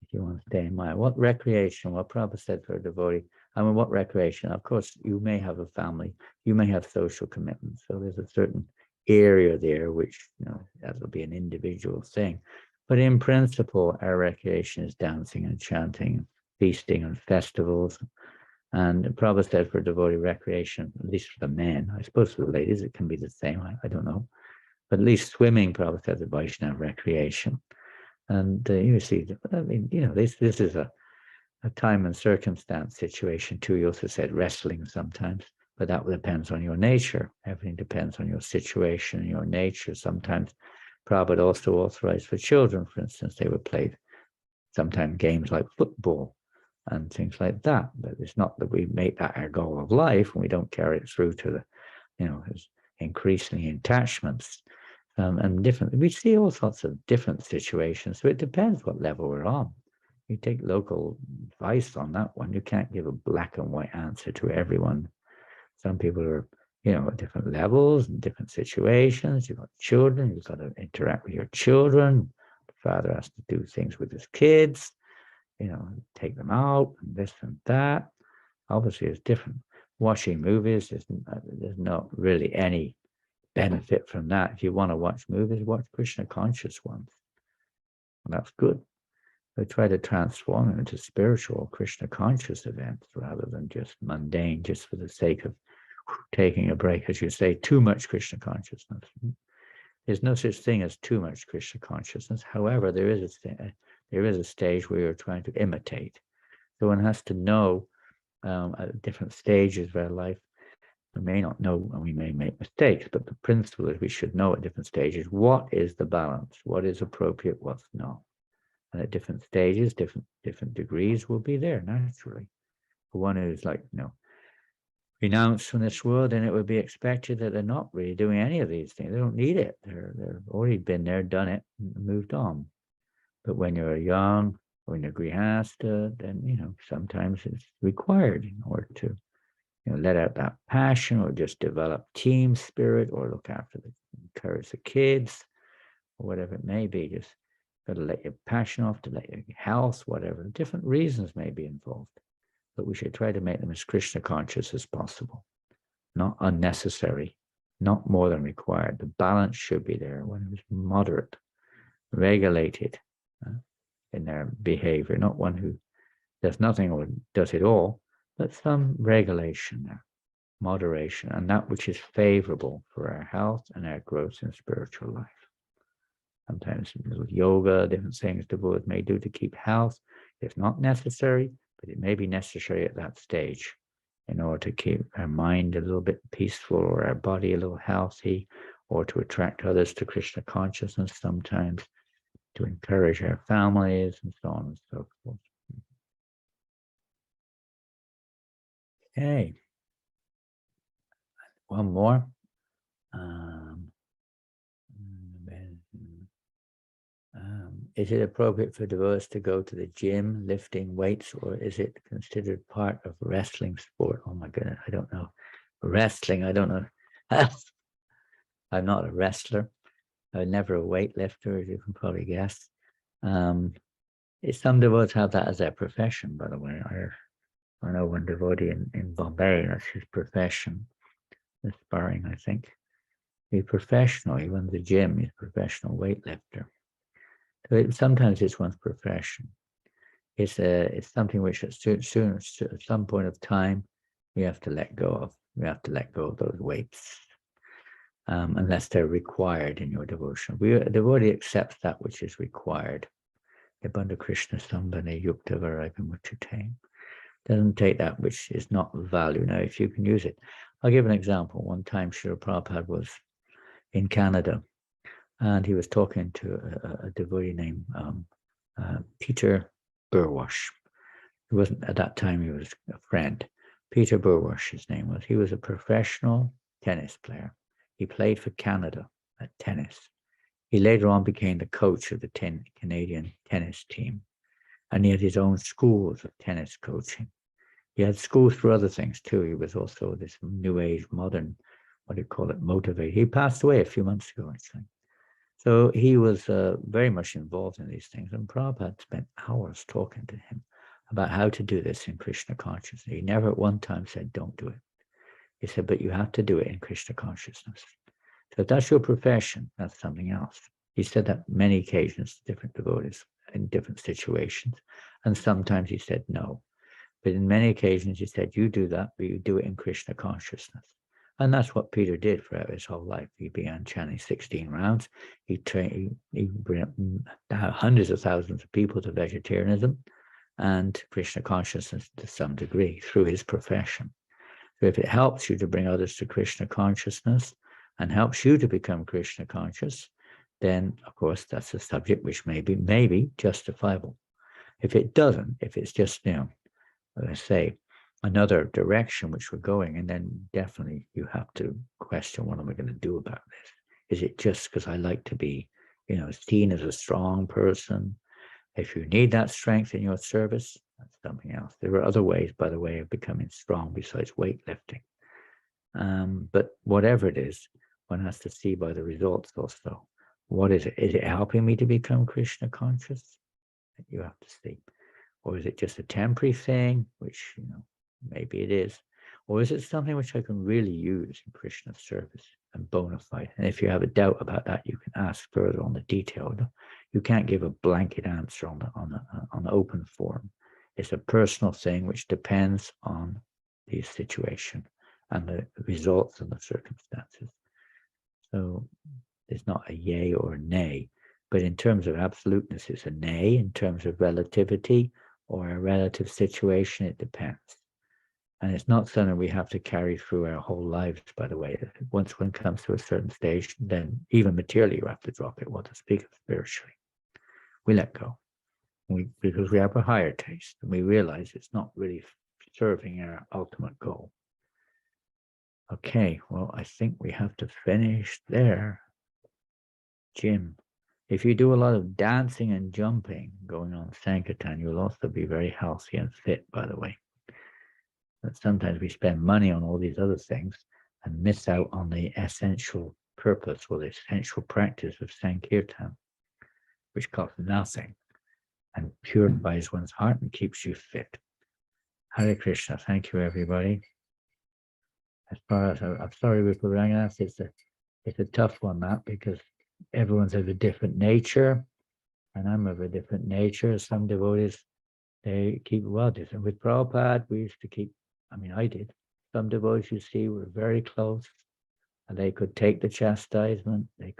If you want to stay in Maya. What recreation? Well, Prabhupada said for a devotee, what recreation? Of course, you may have a family, you may have social commitments. So there's a certain area there which that will be an individual thing, but in principle our recreation is dancing and chanting, feasting and festivals. And Prabhupada said for devotee recreation, at least for the men, I suppose for the ladies it can be the same, I don't know, but at least swimming, Prabhupada said, the Vaishnava recreation. And you see, this is a time and circumstance situation too. You also said wrestling sometimes, but that depends on your nature. Everything depends on your situation, your nature. Sometimes Prabhupada also authorized for children, for instance, they would play sometimes games like football and things like that. But it's not that we make that our goal of life and we don't carry it through to the, there's increasingly attachments and different. We see all sorts of different situations. So it depends what level we're on. You take local advice on that one. You can't give a black and white answer to everyone. Some people are, at different levels and different situations. You've got children. You've got to interact with your children. The father has to do things with his kids, take them out and this and that. Obviously, it's different. Watching movies, there's not really any benefit from that. If you want to watch movies, watch Krishna conscious ones. And that's good. We try to transform them into spiritual Krishna conscious events rather than just mundane, just for the sake of taking a break, as you say, too much Krishna consciousness. There's no such thing as too much Krishna consciousness. However, there is a stage where you're trying to imitate. So one has to know at different stages of our life. We may not know and we may make mistakes, but the principle is we should know at different stages what is the balance, what is appropriate, what's not. And at different stages, different degrees will be there naturally. For one who's renounced from this world, and it would be expected that they're not really doing any of these things. They don't need it. They're already been there, done it, and moved on. But when you're young, when you're grihasta, then sometimes it's required in order to let out that passion, or just develop team spirit, or encourage the kids, or whatever it may be. Just got to let your passion off, to let your health, whatever. Different reasons may be involved. But we should try to make them as Krishna conscious as possible, not unnecessary, not more than required. The balance should be there when it's moderate, regulated in their behavior, not one who does nothing or does it all, but some regulation there, moderation, and that which is favorable for our health and our growth in spiritual life. Sometimes little yoga, different things the Buddha may do to keep health. It's not necessary, but it may be necessary at that stage in order to keep our mind a little bit peaceful, or our body a little healthy, or to attract others to Krishna consciousness, sometimes to encourage our families, and so on and so forth. Okay. One more. Is it appropriate for devotees to go to the gym lifting weights, or is it considered part of wrestling sport? Oh my goodness, I don't know. Wrestling, I don't know. I'm not a wrestler. I'm never a weightlifter, as you can probably guess. Some devotees have that as their profession, by the way. I know one devotee in Bombay, that's his profession. The sparring, I think. He's professional. He runs a gym. He's a professional weightlifter. So sometimes it's one's profession. It's something which at some point of time we have to let go of. We have to let go of those weights, unless they're required in your devotion. The devotee accepts that which is required. Bandha Krishna Sambhane Yukta Vairagamuchate. Doesn't take that which is not value. Now, if you can use it. I'll give an example. One time Srila Prabhupada was in Canada, and he was talking to a devotee named Peter Burwash. He wasn't, at that time, he was a friend. Peter Burwash, his name was. He was a professional tennis player. He played for Canada at tennis. He later on became the coach of the Canadian tennis team. And he had his own schools of tennis coaching. He had schools for other things too. He was also this new age, modern, motivator. He passed away a few months ago, actually. So he was very much involved in these things. And Prabhupada spent hours talking to him about how to do this in Krishna consciousness. He never at one time said, don't do it. He said, but you have to do it in Krishna consciousness. So if that's your profession, that's something else. He said that many occasions to different devotees in different situations. And sometimes he said no. But in many occasions he said, you do that, but you do it in Krishna consciousness. And that's what Peter did throughout his whole life. He began chanting 16 rounds. He brought hundreds of thousands of people to vegetarianism and Krishna consciousness to some degree through his profession. So if it helps you to bring others to Krishna consciousness and helps you to become Krishna conscious, then of course that's a subject which may be justifiable. If it doesn't, if it's just, let's say, another direction which we're going, and then definitely you have to question, what am I going to do about this? Is it just because I like to be, seen as a strong person? If you need that strength in your service, that's something else. There are other ways, by the way, of becoming strong besides weightlifting. But whatever it is, one has to see by the results also. What is it? Is it helping me to become Krishna conscious? You have to see. Or is it just a temporary thing, which, maybe it is? Or is it something which I can really use in Krishna's service and bona fide? And if you have a doubt about that, you can ask further on the detail. You can't give a blanket answer on the open forum. It's a personal thing which depends on the situation and the results and the circumstances. So it's not a yay or a nay, but in terms of absoluteness, it's a nay. In terms of relativity or a relative situation, it depends. And it's not something we have to carry through our whole lives, by the way. Once one comes to a certain stage, then even materially, you have to drop it, what to speak of spiritually. We let go. Because we have a higher taste, and we realize it's not really serving our ultimate goal. Okay, well, I think we have to finish there. Jim, if you do a lot of dancing and jumping going on Sankirtan, you'll also be very healthy and fit, by the way. But sometimes we spend money on all these other things and miss out on the essential purpose or the essential practice of Sankirtan, which costs nothing and purifies one's heart and keeps you fit. Hare Krishna. Thank you, everybody. As far as I'm sorry with Ranganas, it's a tough one, that, because everyone's of a different nature, and I'm of a different nature. Some devotees, they keep well different. With Prabhupada, we used to keep, I did. Some devotees, you see, were very close, and they could take the chastisement. They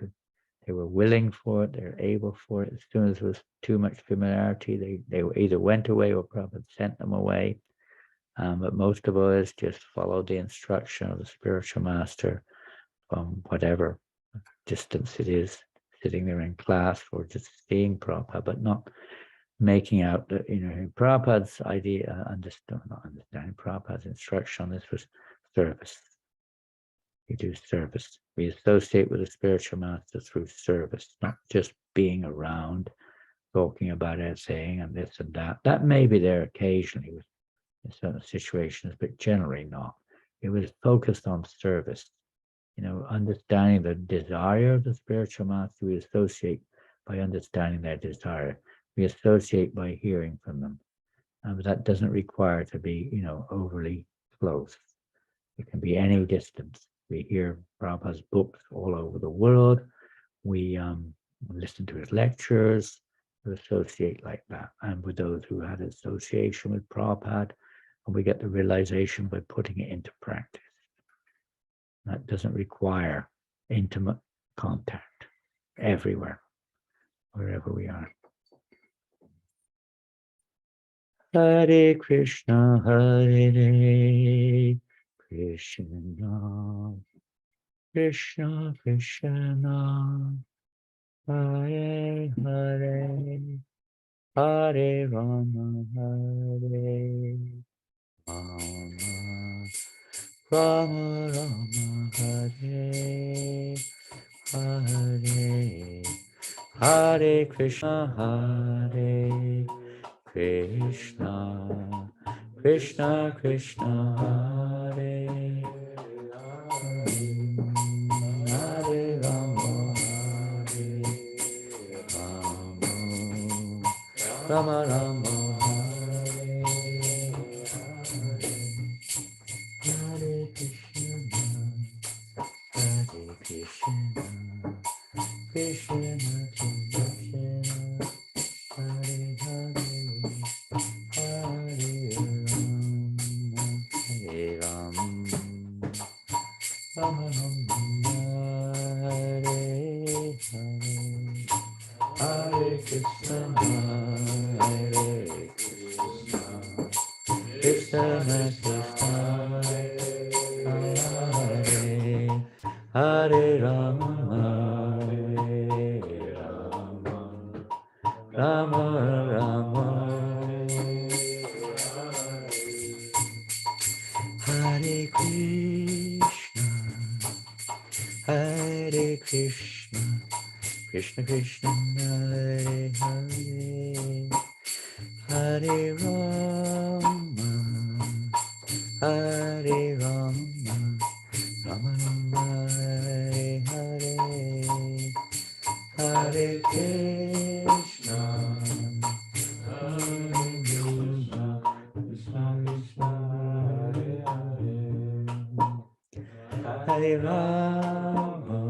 were willing for it. They were able for it. As soon as there was too much familiarity, they either went away or Prabhupada sent them away. But most of us just followed the instruction of the spiritual master from whatever distance it is, sitting there in class or just seeing Prabhupada, but not making out that, Prabhupada's idea, not understanding Prabhupada's instruction on this was service. We do service. We associate with the spiritual master through service, not just being around, talking about saying and this and that. That may be there occasionally in certain situations, but generally not. It was focused on service. Understanding the desire of the spiritual master, we associate by understanding their desire. We associate by hearing from them. But that doesn't require to be, overly close. It can be any distance. We hear Prabhupada's books all over the world. We listen to his lectures. We associate like that. And with those who had association with Prabhupada, and we get the realization by putting it into practice. That doesn't require intimate contact everywhere, wherever we are. Hare Krishna, Hare Krishna, Krishna Krishna, Hare Hare, Hare Rama, Hare Rama, Rama Hare Hare, Hare Krishna, Hare Krishna, Krishna Krishna, Hare Hare Rama, Hare Rama, Rama Rama, Hare Krishna, Krishna Krishna, Hare Hare, Hare Ram, Rama Rama, Hare Hare, Hare Krishna, Hare Krishna, Krishna Krishna, Hare Hare Rama, Hare Rama, Rama Rama, Krishna, Krishna Krishna, Hare Hare, Hare Rama, Hare Rama, Rama Rama, Hare Hare, Hare Krishna, Hare Krishna, Krishna Krishna, Hare Hare, Hare Rama,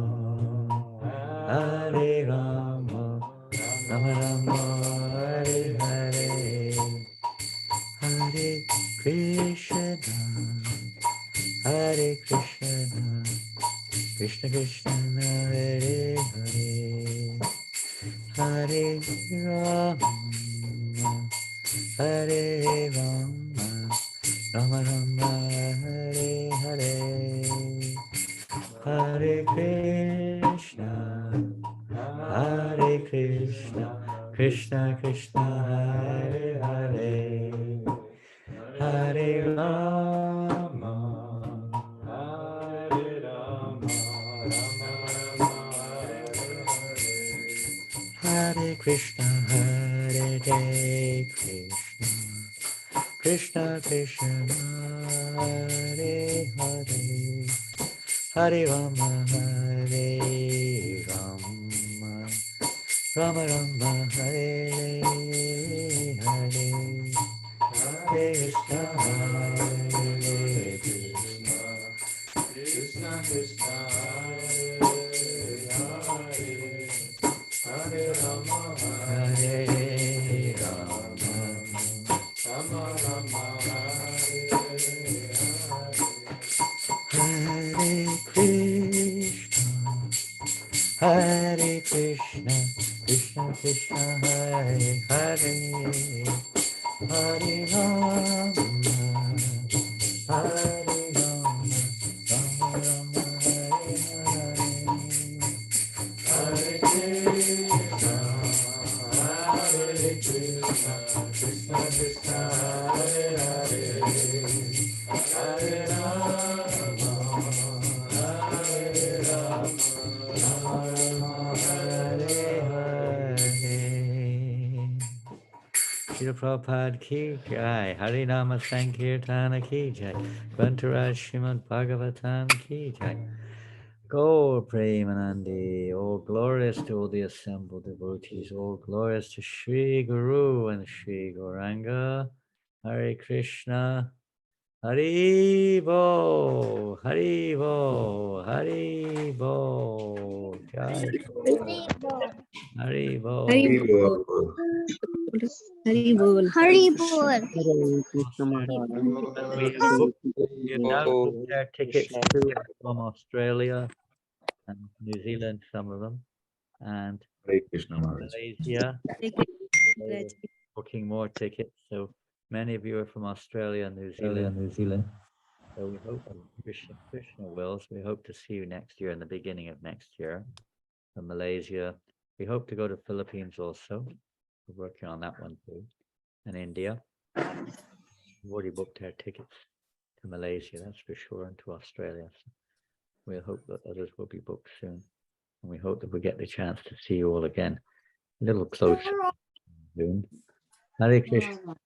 Hare Rama, Rama Rama, Hare Hare, Hare Krishna, Hare Krishna, Krishna Krishna, Hare Hare, Hare Rama, Hare Rama, Rama Rama, Hare Hare, Hare Krishna, Hare Krishna, Krishna Krishna, Hare Hare, Hare Rama, Hare Rama, Rama Rama, Hare Krishna, Hare Krishna, Krishna Krishna, Hare Hare, Hare Rama, Hare Rama, Rama Rama, Hare Hare, Hare Krishna, Hare Krishna, Krishna Krishna, Hare Hare, Hare Rama, Hare Rama, Rama Rama, Hare Hare, Hare Krishna, Hare Krishna, Krishna Krishna, Hare Hare, Hare Rama, Hare Rama, Rama Rama, Hare Hare, Hare Krishna, Hare Krishna, Krishna Krishna, Hare Hare, Hare Rama, Hare Rama, Rama Rama, Hare Hare. Srila Prabhupada ki jai, Harinama Sankirtana ki jai, Grantaraj Srimad Bhagavatam ki jai. Go Premanandi, all glorious to all the assembled devotees, all glorious to Sri Guru and Sri Gauranga. Hare Krishna, Haribo, Haribo, Haribo, Jai Haribo. Hari bol. Hari bol. Hare Krishna Maharaj. We have now booked our tickets to and from Australia and New Zealand, some of them, and Hare Krishna Maharaj. Malaysia. We're booking more tickets. So many of you are from Australia and New Zealand. So we hope Krishna wills. We hope to see you next year in the beginning of next year in Malaysia. We hope to go to Philippines also. We're working on that one too. And India. We've already booked our tickets to Malaysia, that's for sure, and to Australia. So we hope that others will be booked soon. And we hope that we get the chance to see you all again a little closer soon. Hare Krishna.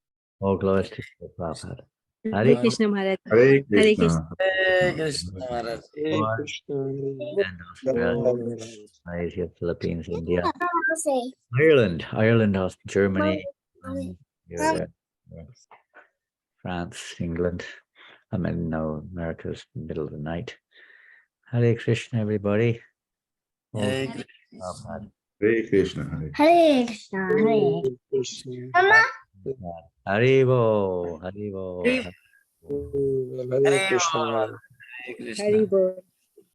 All glories to Srila Prabhupada. Hare Krishna Maharaj. Hare Hare Krishna. And Australia, Malaysia, Philippines, India, Ireland, Germany, France, England. I mean, no, America's middle of the night. Hare Krishna, everybody. Hare Krishna. Hare. Hare Krishna. Hare Krishna. Mama. Haribo, Haribo. Hare Krishna. Hari bol.